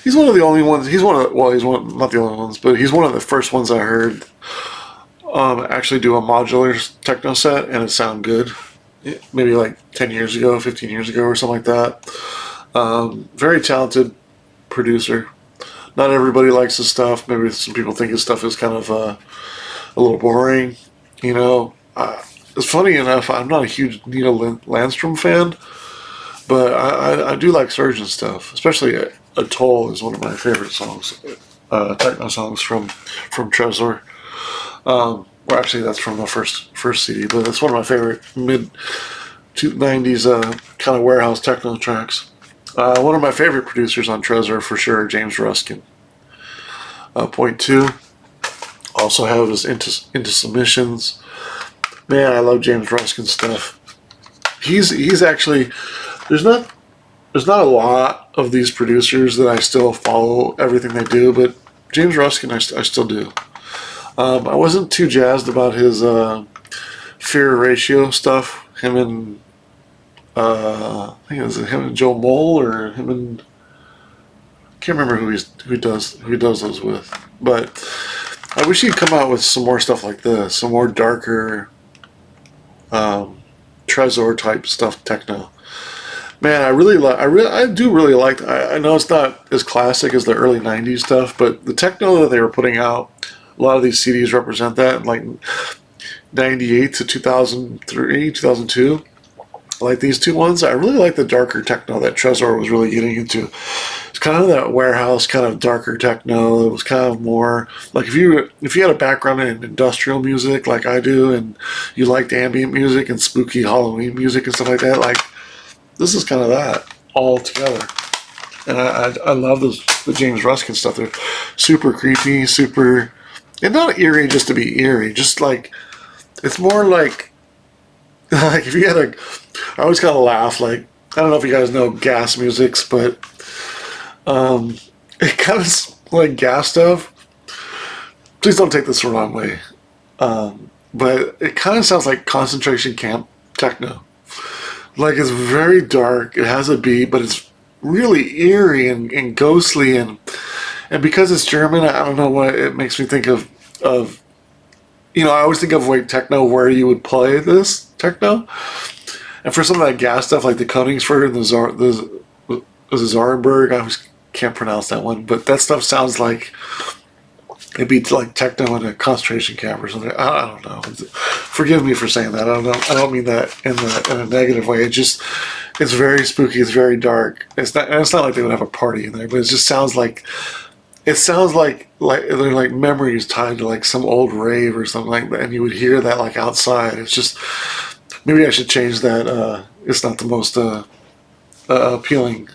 He's one of the only ones. Not the only ones, but he's one of the first ones I heard actually do a modular techno set, and it sounded good. Maybe like 10 years ago, 15 years ago, or something like that. Very talented producer. Not everybody likes his stuff. Maybe some people think his stuff is kind of a little boring. It's funny enough, I'm not a huge Nina Landstrom fan, but I do like Surgeon stuff. Especially Atoll is one of my favorite songs, techno songs from Tresor. Well, actually, that's from the first CD, but it's one of my favorite mid-90s kind of warehouse techno tracks. One of my favorite producers on Tresor for sure, James Ruskin. Point 2. Also have his Into Submissions. Man, I love James Ruskin stuff. He's actually there's not a lot of these producers that I still follow everything they do, but James Ruskin I still do. I wasn't too jazzed about his Fear Ratio stuff, him and I think it was him and Joe Mole, or him and I can't remember who does those with. But I wish he'd come out with some more stuff like this, some more darker Tresor type stuff, techno. Man, I do really like. I know it's not as classic as the early '90s stuff, but the techno that they were putting out, a lot of these CDs represent that, like '98 to 2003, 2002. Like these two ones, I really like the darker techno that Tresor was really getting into. It's kind of that warehouse kind of darker techno. It was kind of more like if you had a background in industrial music like I do, and you liked ambient music and spooky Halloween music and stuff like that, like this is kind of that all together. And I love the James Ruskin stuff. They're super creepy, super, and not eerie just to be eerie. Just like it's more like if you had I always kind of laugh. Like I don't know if you guys know gas musics, but it kind of like gas stuff. Please don't take this the wrong way, but it kind of sounds like concentration camp techno. Like it's very dark. It has a beat, but it's really eerie and ghostly, and because it's German, I don't know what it makes me think of. I always think of like techno where you would play this techno, and for some of that gas stuff like the Koningsford and the Zarenberg, I always can't pronounce that one, but that stuff sounds like it'd be like techno in a concentration camp or something. I don't know. Forgive me for saying that. I don't know. I don't mean that in a negative way. It's very spooky. It's very dark. It's not like they would have a party in there, but it just sounds like they're like memories tied to like some old rave or something like that, and you would hear that like outside. It's just maybe I should change that. It's not the most appealing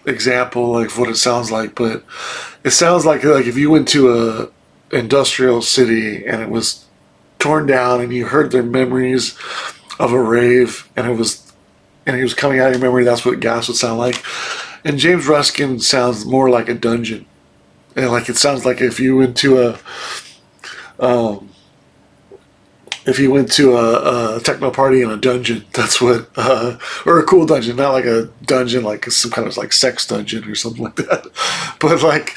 example like what it sounds like, but it sounds like if you went to a industrial city and it was torn down and you heard their memories of a rave and it was coming out of your memory, that's what gas would sound like. And James Ruskin sounds more like a dungeon, and like it sounds like if you went to a techno party in a dungeon, that's what, or a cool dungeon, not like a dungeon like some kind of like sex dungeon or something like that, but like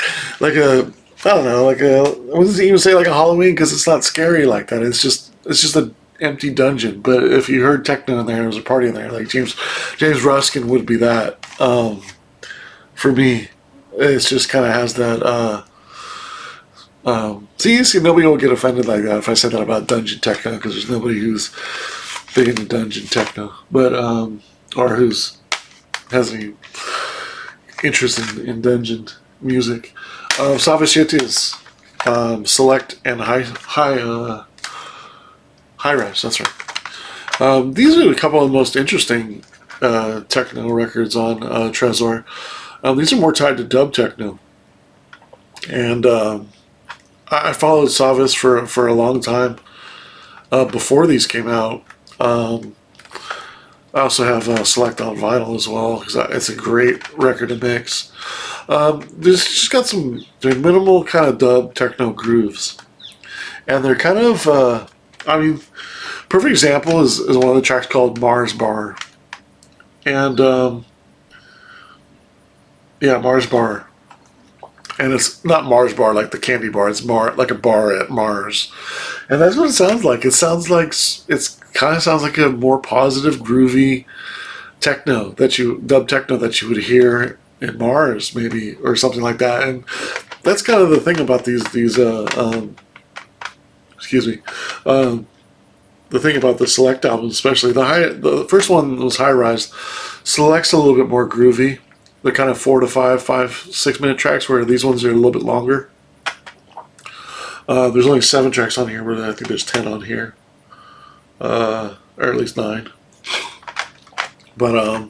a, I don't know, like a, I wouldn't even say like a Halloween because it's not scary like that. It's just an empty dungeon. But if you heard techno in there, there was a party in there, like James Ruskin would be that. For me, it's just kind of has that. See, nobody will get offended like that if I said that about dungeon techno, because there's nobody who's big into dungeon techno, but or who's has any interest in dungeon music. Savashitis, select and high res. That's right. These are a couple of the most interesting techno records on Tresor. These are more tied to dub techno, and I followed Savas for a long time before these came out. I also have Select on vinyl as well because it's a great record to mix. There's just got they're minimal kind of dub techno grooves, and they're kind of perfect example is one of the tracks called Mars Bar, and Mars Bar. And it's not Mars Bar like the candy bar. It's like a bar at Mars, and that's what it sounds like. It sounds like kind of sounds like a more positive, groovy dub techno that you would hear in Mars, maybe, or something like that. And that's kind of the thing about these. The thing about the Select album, especially the first one was High Rise. Select's a little bit more groovy. They're kind of 4 to 5, 6 minute tracks, where these ones are a little bit longer. There's only 7 tracks on here, but I think there's 10 on here. Or at least 9. But,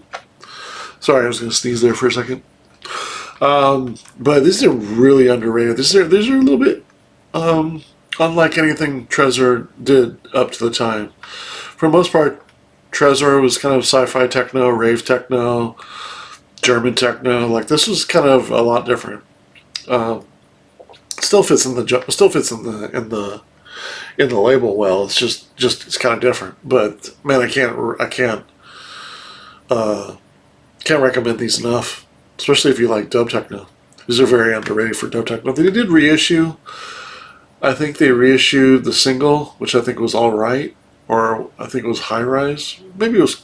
sorry, I was going to sneeze there for a second. But these are really underrated. These are a little bit unlike anything Tresor did up to the time. For the most part, Tresor was kind of sci-fi techno, rave techno, German techno. Like this was kind of a lot different. Still fits in the in the label well. It's just it's kind of different. But man, I can't recommend these enough, especially if you like dub techno. These are very underrated for dub techno. They did reissue. I think they reissued the single, which I think was All Right, or I think it was High Rise. Maybe it was.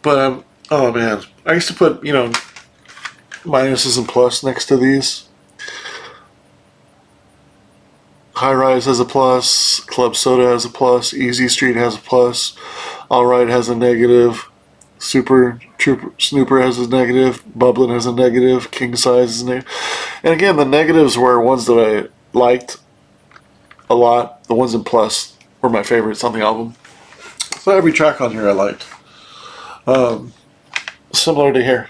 But oh man, I used to put minuses and plus next to these. High Rise has a plus, Club Soda has a plus, Easy Street has a plus, All Right has a negative, Super Trooper Snooper has a negative, Bublin has a negative, King Size is a negative. And again, the negatives were ones that I liked a lot. The ones in plus were my favorites on the album. So every track on here I liked. Similar to here.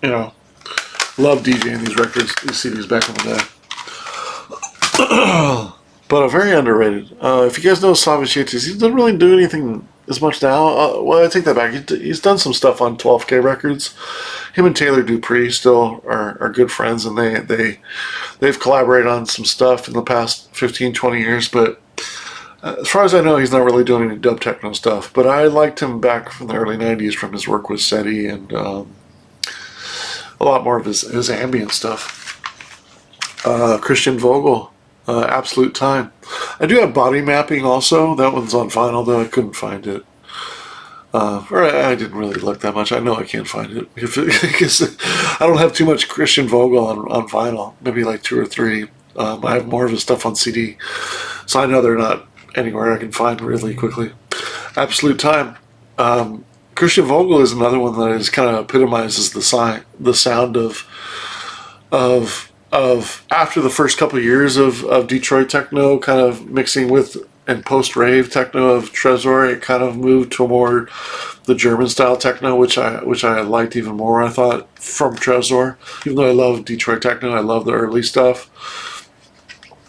Love DJing these records, these CDs back in the day. But very underrated. If you guys know Slavish Yates, he doesn't really do anything as much now. Well, I take that back. He's done some stuff on 12K Records. Him and Taylor Dupree still are good friends, and they've collaborated on some stuff in the past 15, 20 years. But as far as I know, he's not really doing any dub techno stuff. But I liked him back from the early 90s from his work with SETI and a lot more of his ambient stuff. Christian Vogel. Absolute Time. I do have Body Mapping also. That one's on vinyl, though I couldn't find it. Or I didn't really look that much. I know I can't find it. Because I don't have too much Christian Vogel on vinyl. Maybe like 2 or 3. I have more of his stuff on CD. So I know they're not anywhere I can find really quickly. Absolute Time. Christian Vogel is another one that is kind of epitomizes the sound of after the first couple of years of Detroit techno, kind of mixing with and post-rave techno of Tresor, it kind of moved to more the German style techno, which I liked even more, I thought, from Tresor. Even though I love Detroit techno, I love the early stuff.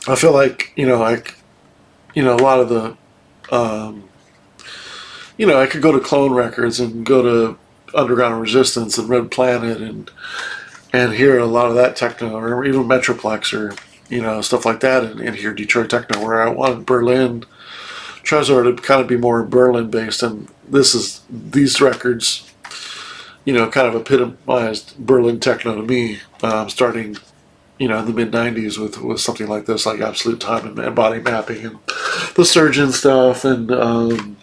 I feel like a lot of the I could go to Clone Records and go to Underground Resistance and Red Planet and hear a lot of that techno, or even Metroplex, or stuff like that, and hear Detroit techno. Where I wanted Berlin Tresor to kind of be more Berlin based, and these records, kind of epitomized Berlin techno to me, starting in the mid '90s with something like this, like Absolute Time and Body Mapping and the Surgeon stuff, and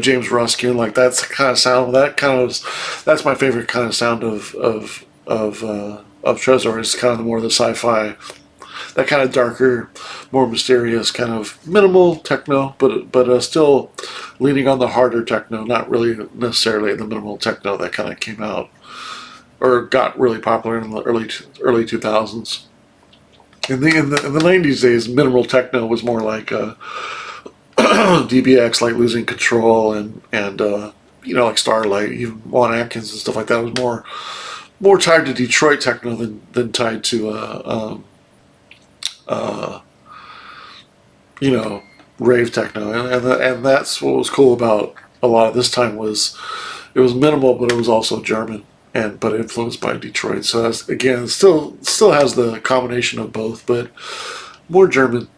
James Ruskin, like that's the kind of sound that's my favorite kind of sound of Tresor. Is kind of more the sci-fi, that kind of darker, more mysterious, kind of minimal techno, but still leaning on the harder techno, not really necessarily the minimal techno that kind of came out or got really popular in the early 2000s. In the 90s days, minimal techno was more like DBX, like Losing Control, and like Starlight, even Juan Atkins and stuff like that. It was more tied to Detroit techno than tied to rave techno, and that's what was cool about a lot of this time was it was minimal, but it was also German but influenced by Detroit. So again, still has the combination of both, but more German.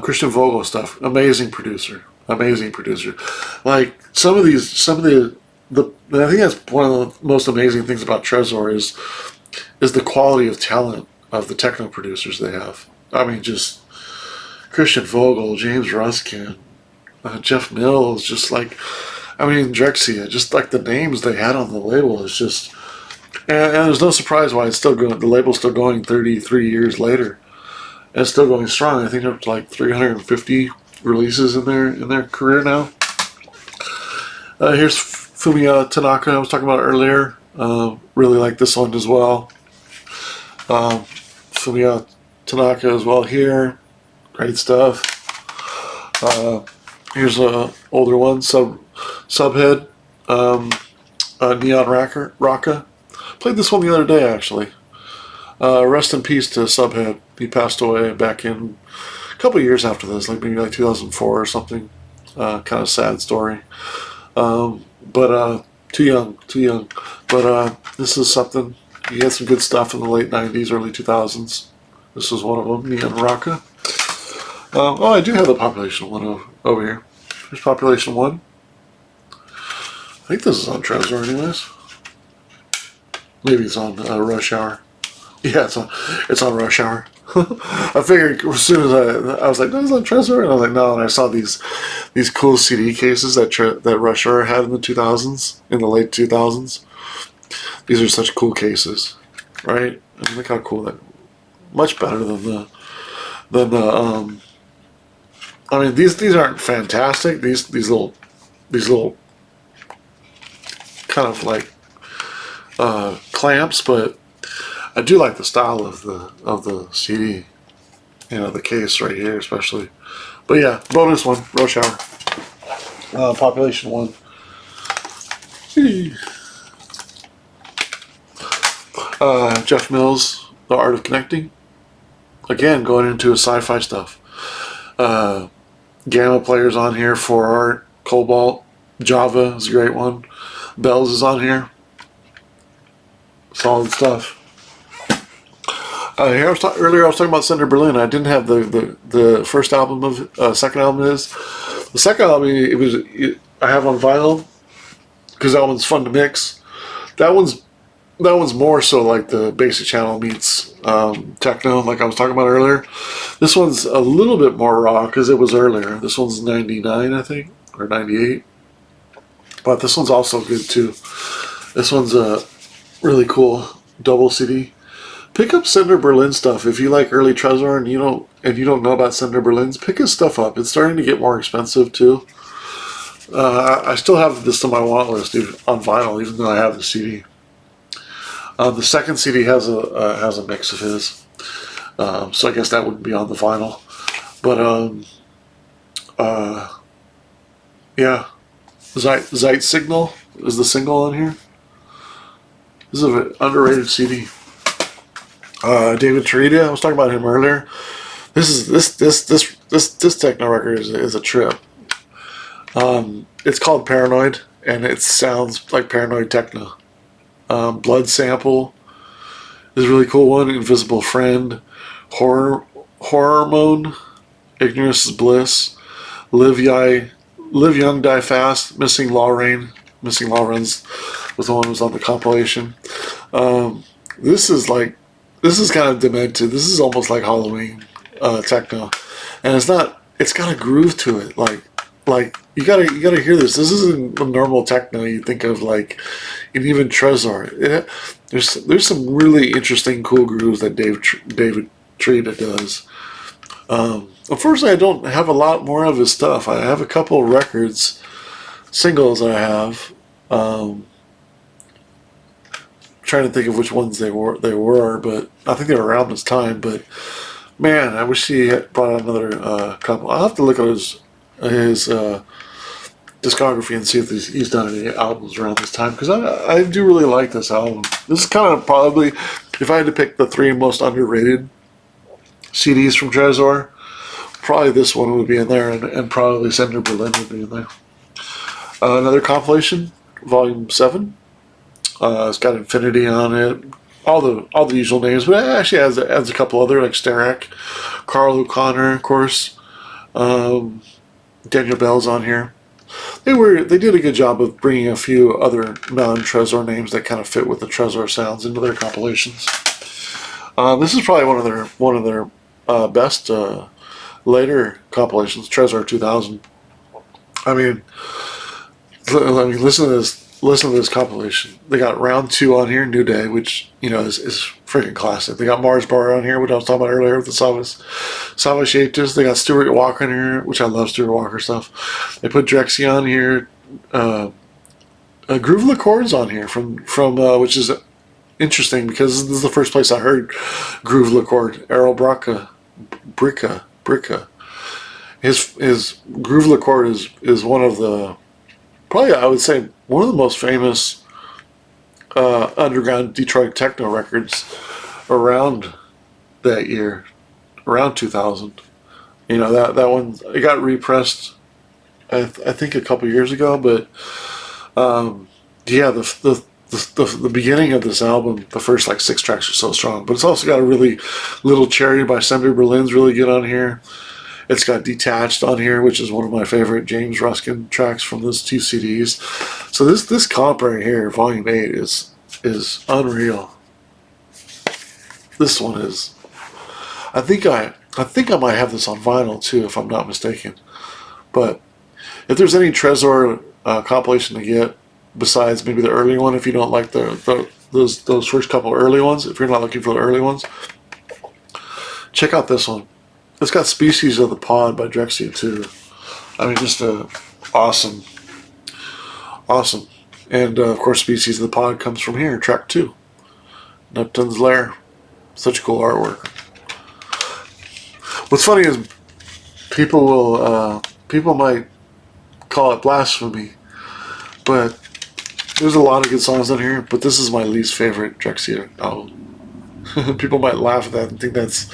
Christian Vogel stuff, amazing producer. Like some of the I think that's one of the most amazing things about Tresor is the quality of talent of the techno producers they have. I mean, just Christian Vogel, James Ruskin, Jeff Mills, Drexia, just like the names they had on the label is just, and there's no surprise why it's still going. The label's still going 33 years later, and it's still going strong. I think there's like 350 releases in their career now. Here's Fumiya Tanaka, I was talking about earlier. Really like this one as well. Fumiya Tanaka as well here. Great stuff. Here's a older one, Subhead, Neon Raka. Played this one the other day, actually. Rest in peace to Subhead. He passed away back in a couple of years after this, maybe 2004 or something. Kind of sad story. But too young. But this is something. He had some good stuff in the late 90s, early 2000s. This was one of them, Neon Raka. Oh, I do have the Population 1 over here. There's Population 1. I think this is on Tresor anyways. Maybe it's on Rush Hour. Yeah, it's on Rush Hour. I figured as soon as I was like, no, it's on Tresor, and I was like, no, and I saw these cool CD cases that Rush Hour had in the 2000s, in the late 2000s. These are such cool cases, right? I mean, look how cool that. Much better than the. I mean, these aren't fantastic. These little kind of like clamps, but I do like the style of the CD. You know, the case right here, especially. But yeah, bonus one, Rush Hour, Population 1. Jeff Mills, The Art of Connecting. Again, going into sci-fi stuff. Gamma players on here, 4Art, Cobalt, Java is a great one. Bells is on here. Solid stuff. Here earlier I was talking about Senator Berlin. I didn't have the first album of second album is. The second album I have on vinyl because that one's fun to mix. That one's more so like the basic channel meets techno, like I was talking about earlier. This one's a little bit more raw because it was earlier. This one's 99, I think, or 98. But this one's also good too. This one's a really cool double CD. Pick up Senator Berlin stuff if you like early Tresor and you don't know about Senator Berlin's. Pick his stuff up. It's starting to get more expensive too. I still have this on my want list on vinyl, even though I have the CD. The second CD has a mix of his, so I guess that wouldn't be on the vinyl. But yeah, Zeit Signal is the single on here. This is an underrated CD. David Tarita, I was talking about him earlier. This techno record is a trip. It's called Paranoid, and it sounds like Paranoid techno. Blood Sample is a really cool one. Invisible Friend, Hormone, Ignorance is Bliss, Live Young, Die Fast, Missing Lawrence was the one who was on the compilation. This is kind of demented. This is almost like Halloween techno, and it's got a groove to it. Like you gotta hear this. This isn't the normal techno you think of, like, and even Tresor. There's some really interesting, cool grooves that David Trita does. Unfortunately, I don't have a lot more of his stuff. I have a couple records, singles I have. Trying to think of which ones they were, but I think they were around this time. But man, I wish he had brought out another couple. I'll have to look at his discography and see if he's done any albums around this time, because I do really like this album. This is kind of probably, if I had to pick the three most underrated CDs from Tresor, probably this one would be in there, and probably Senator Berlin would be in there. Another compilation, Volume 7. It's got Infinity on it, all the usual names, but it actually adds a couple other, like Sterak, Carl O'Connor, of course. Daniel Bell's on here. They did a good job of bringing a few other non-Tresor names that kind of fit with the Tresor sounds into their compilations. This is probably one of their best later compilations, Tresor 2000. I mean, listen to this. Listen to this compilation. They got Round 2 on here, New Day, which, is freaking classic. They got Mars Bar on here, which I was talking about earlier with the Savas. They got Stuart Walker on here, which I love Stuart Walker stuff. They put Drexy on here. Groove Liqueurs on here from which is interesting because this is the first place I heard Groove Liqueur. Errol Bricca. His Groove Liqueur is one of the, probably I would say, one of the most famous underground Detroit techno records around that year, around 2000. That one, it got repressed, I think, a couple years ago. But yeah, the beginning of this album, the first like 6 tracks are so strong. But it's also got a really Little Cherry by Senator Berlin's really good on here. It's got Detached on here, which is one of my favorite James Ruskin tracks from those two CDs. So this comp right here, Volume 8, is unreal. This one is. I think I might have this on vinyl too, if I'm not mistaken. But if there's any Tresor compilation to get, besides maybe the early one, if you don't like those first couple early ones, if you're not looking for the early ones, check out this one. It's got Species of the Pod by Drexciya too. I mean, just awesome. And of course, Species of the Pod comes from here, track 2, Neptune's Lair. Such cool artwork. What's funny is people might call it blasphemy, but there's a lot of good songs on here. But this is my least favorite Drexciya album. People might laugh at that and think that's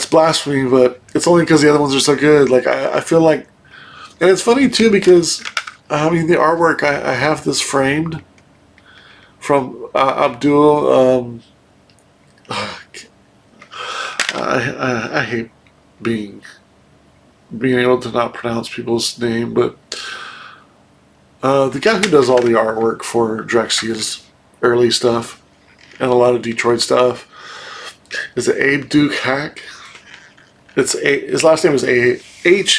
blasphemy, but it's only because the other ones are so good. Like I feel like, and it's funny too because I mean the artwork. I have this framed from Abdul. I hate being able to not pronounce people's name, but the guy who does all the artwork for Drexciya's early stuff and a lot of Detroit stuff is Abe Duke Hack. His last name is Haqq.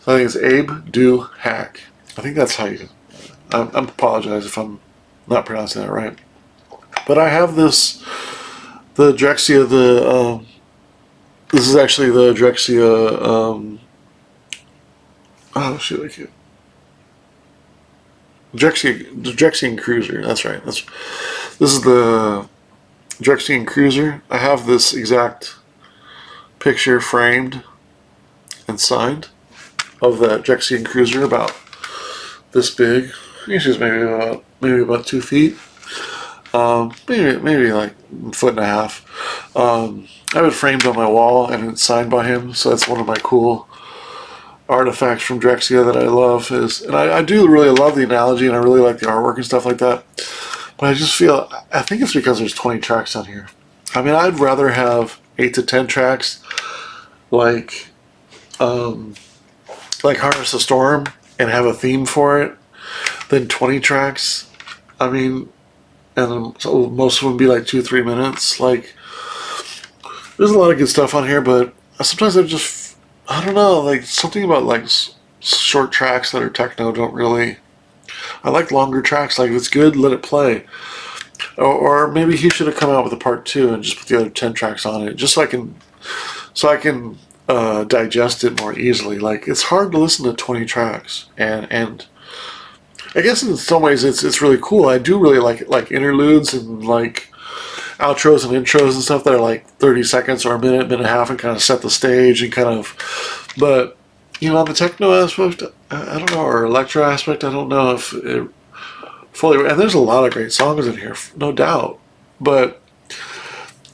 So I think it's Abe Duke Hack. I think that's how you. I apologize if I'm not pronouncing that right. But I have the Drexciya, this is actually the Drexciya, oh shoot, I can't. The Drexciyan Cruiser, that's right. This is the Drexciyan Cruiser. I have this exact picture framed and signed of the Drexciyan Cruiser, about this big. I think it's maybe about 2 feet. Maybe like a foot and a half. I have it framed on my wall and it's signed by him, so that's one of my cool artifacts from Drexciya that I love. And I do really love the analogy and I really like the artwork and stuff like that. But I think it's because there's 20 tracks on here. I mean, I'd rather have 8 to 10 tracks like Harness the Storm and have a theme for it than 20 tracks. I mean, and so most of them be like 2-3 minutes. Like, there's a lot of good stuff on here, but sometimes I don't know, like something about like short tracks that are techno don't really. I like longer tracks. Like if it's good, let it play. Or maybe he should have come out with a part 2 and just put the other 10 tracks on it, just so I can digest it more easily. Like it's hard to listen to 20 tracks, and I guess in some ways it's really cool. I do really like interludes and like outros and intros and stuff that are like 30 seconds or a minute and a half and kind of set the stage and kind of. But on the techno aspect, I don't know, or electro aspect, I don't know if it fully. And there's a lot of great songs in here, no doubt. But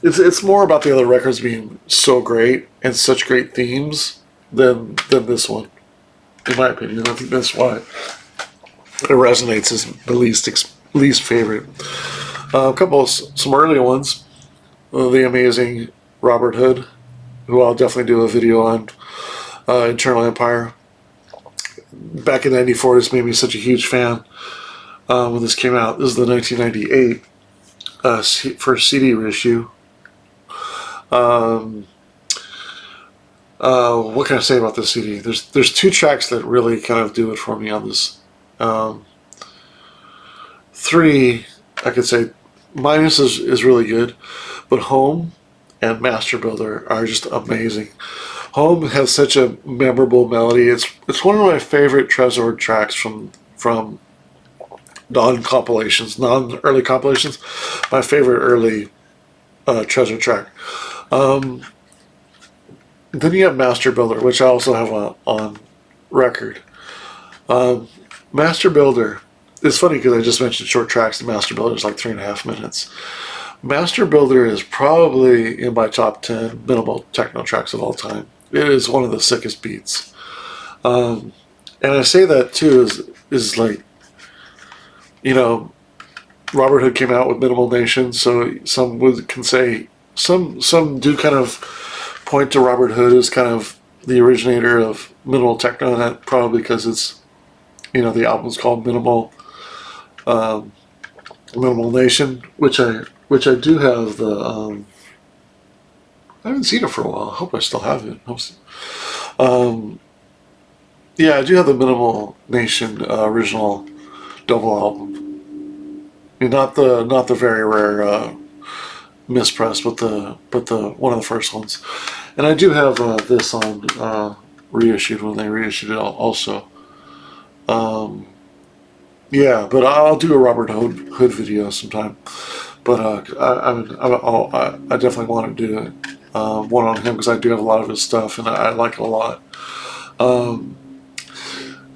it's more about the other records being so great and such great themes than this one, in my opinion. I think that's why it resonates as the least favorite. A couple of some early ones, the amazing Robert Hood, who I'll definitely do a video on, Internal Empire. Back in '94, this made me such a huge fan when this came out. This is the 1998 first CD reissue. What can I say about this CD? There's 2 tracks that really kind of do it for me on this. 3, I could say, Minus is really good, but Home and Master Builder are just amazing. Home has such a memorable melody. It's one of my favorite Tresor tracks from non-early compilations. My favorite early Tresor track. Then you have Master Builder, which I also have on record. Master Builder. It's funny because I just mentioned short tracks, and Master Builder is like 3.5 minutes. Master Builder is probably in my top 10 minimal techno tracks of all time. It is one of the sickest beats. And I say that too is like, Robert Hood came out with Minimal Nation, so some can say, some do kind of point to Robert Hood as kind of the originator of minimal techno, and that probably because it's, the album's called Minimal Nation, which I do have the. I haven't seen it for a while. I hope I still have it. Yeah, I do have the Minimal Nation original double album. I mean, not the very rare mispress, but the one of the first ones. And I do have this on reissued when they reissued it also. Yeah, but I'll do a Robert Hood video sometime. But I definitely want to do it. One on him because I do have a lot of his stuff and I like it a lot.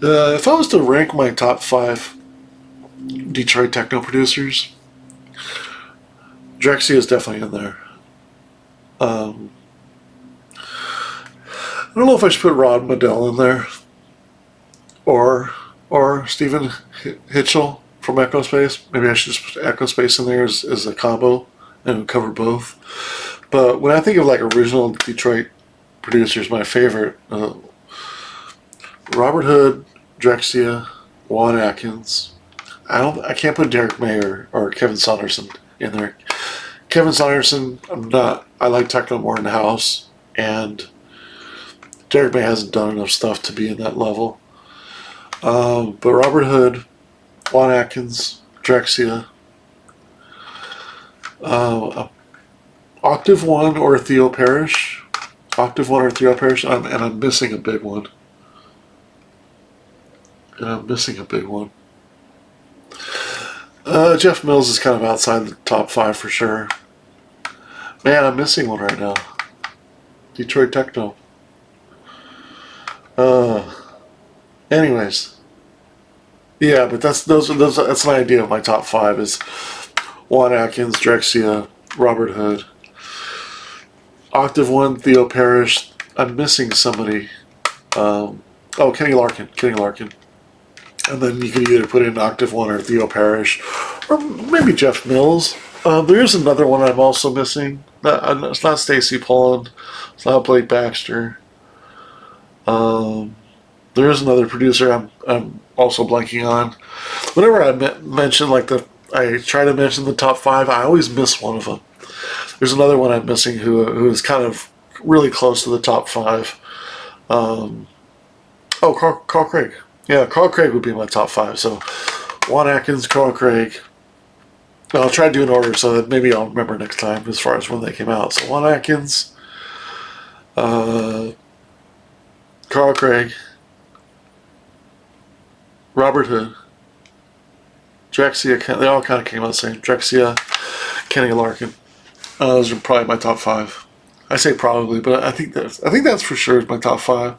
If I was to rank my top 5 Detroit techno producers, Drexy is definitely in there. I don't know if I should put Rod Medell in there or Stephen Hitchell from Echo Space. Maybe I should just put Echo Space in there as a combo and cover both. But when I think of like original Detroit producers, my favorite, Robert Hood, Drexia, Juan Atkins. I can't put Derek May or Kevin Saunderson in there. Kevin Saunderson, I like techno more in the house, and Derek May hasn't done enough stuff to be in that level. But Robert Hood, Juan Atkins, Drexia, Octave One or Theo Parrish. Octave One or Theo Parrish, and I'm missing a big one. Jeff Mills is kind of outside the top 5 for sure. Man, I'm missing one right now. Detroit techno. Anyways, yeah, but that's an idea of my top 5 is Juan Atkins, Drexia, Robert Hood, Octave One, Theo Parrish. I'm missing somebody. Kenny Larkin. And then you can either put in Octave One or Theo Parrish, or maybe Jeff Mills. There is another one I'm also missing. It's not Stacy Poland. It's not Blake Baxter. There is another producer I'm also blanking on. Whenever I mention I try to mention the top 5, I always miss one of them. There's another one I'm missing who is kind of really close to the top 5. Carl Craig. Yeah, Carl Craig would be my top 5. So Juan Atkins, Carl Craig. I'll try to do an order so that maybe I'll remember next time as far as when they came out. So Juan Atkins, Carl Craig, Robert Hood, Drexia. They all kind of came out the same. Drexia, Kenny Larkin. Those are probably my top 5. I say probably, but I think that's for sure is my top 5.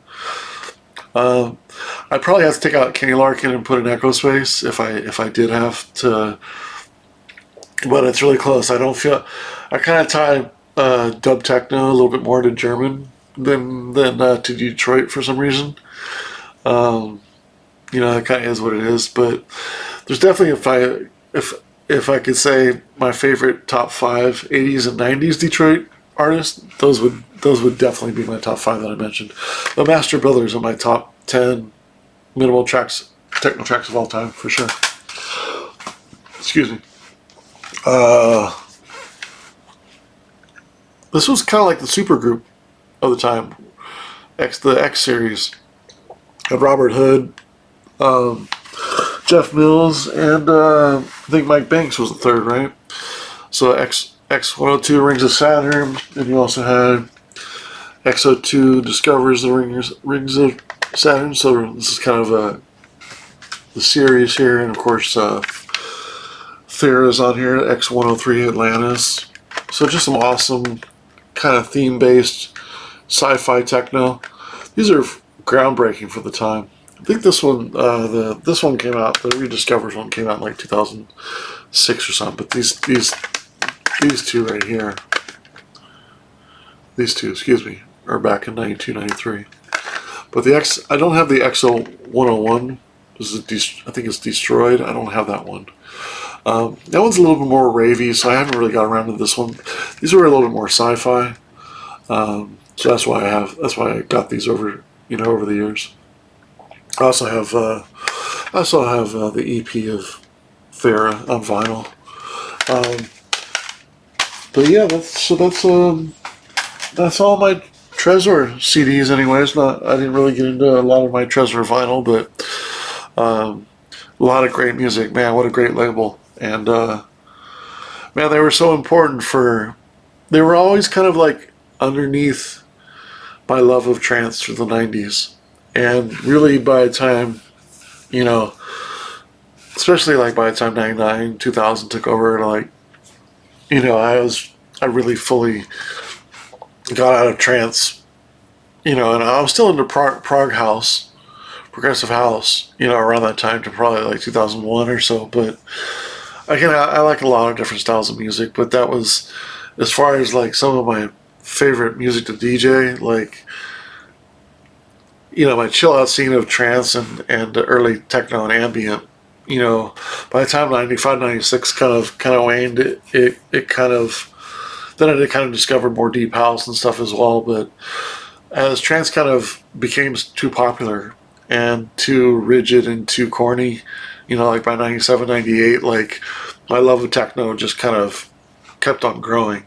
I'd probably have to take out Kenny Larkin and put in Echo Space if I did have to, but it's really close. I kind of tie dub techno a little bit more to German than to Detroit for some reason. That kind of is what it is. But there's definitely if I could say my favorite top 5 80s and 90s Detroit artists, those would definitely be my top 5 that I mentioned. The Master Builders are my top 10 minimal techno tracks of all time for sure. Excuse me. This was kind of like the super group of the time, the X series. Had Robert Hood, Jeff Mills, and I think Mike Banks was the third, right? So X102 Rings of Saturn, and you also had X02 Discovers the Rings of Saturn. So this is kind of the series here, and of course Thera's on here, X103 Atlantis. So just some awesome kind of theme-based sci-fi techno. These are groundbreaking for the time. I think this one, this one came out. The Rediscovers one came out in like 2006 or something. But these two right here, excuse me, are back in 92, 93. But I don't have the XO101. I think it's Destroyed. I don't have that one. That one's a little bit more ravey, so I haven't really got around to this one. These are a little bit more sci-fi. So that's why I got these over, over the years. I also have the EP of Thera on vinyl. Um, but yeah, that's all my Tresor CDs. Anyways, not I didn't really get into a lot of my Tresor vinyl, but um, a lot of great music. Man, what a great label! And man, they were so important for. They were always kind of like underneath my love of trance through the '90s, and really by the time, you know, especially like by the time '99, 2000 took over, like, I really fully got out of trance, and I was still into prog house, progressive house, around that time to probably like 2001 or so. But again, I like a lot of different styles of music, but that was as far as like some of my favorite music to DJ, like, my chill out scene of trance and the early techno and ambient. By the time 95, 96 kind of waned, it kind of, then I did kind of discover more deep house and stuff as well. But as trance kind of became too popular and too rigid and too corny, like by 97, 98, like my love of techno just kind of kept on growing.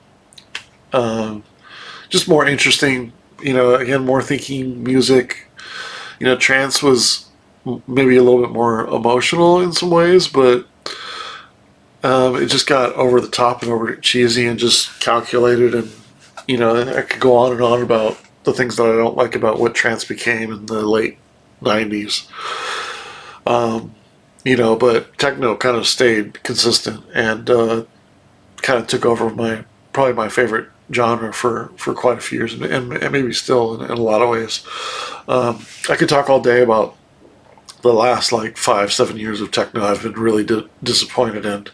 Um, just more interesting, again, more thinking music. Trance was maybe a little bit more emotional in some ways, but it just got over the top and over cheesy and just calculated. And, I could go on and on about the things that I don't like about what trance became in the late 90s. Um, but techno kind of stayed consistent and kind of took over probably my favorite genre for quite a few years, and maybe still in a lot of ways. I could talk all day about the last like 5-7 years of techno I've been really disappointed in,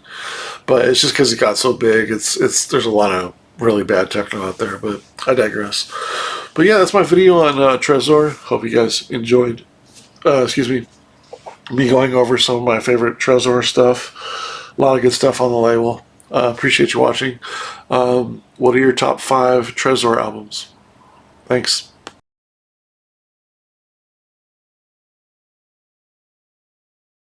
but it's just because it got so big. There's a lot of really bad techno out there, but I digress. But yeah, that's my video on Tresor. Hope you guys enjoyed. Excuse me going over some of my favorite Tresor stuff. A lot of good stuff on the label. Appreciate you watching. What are your top 5 Tresor albums? Thanks.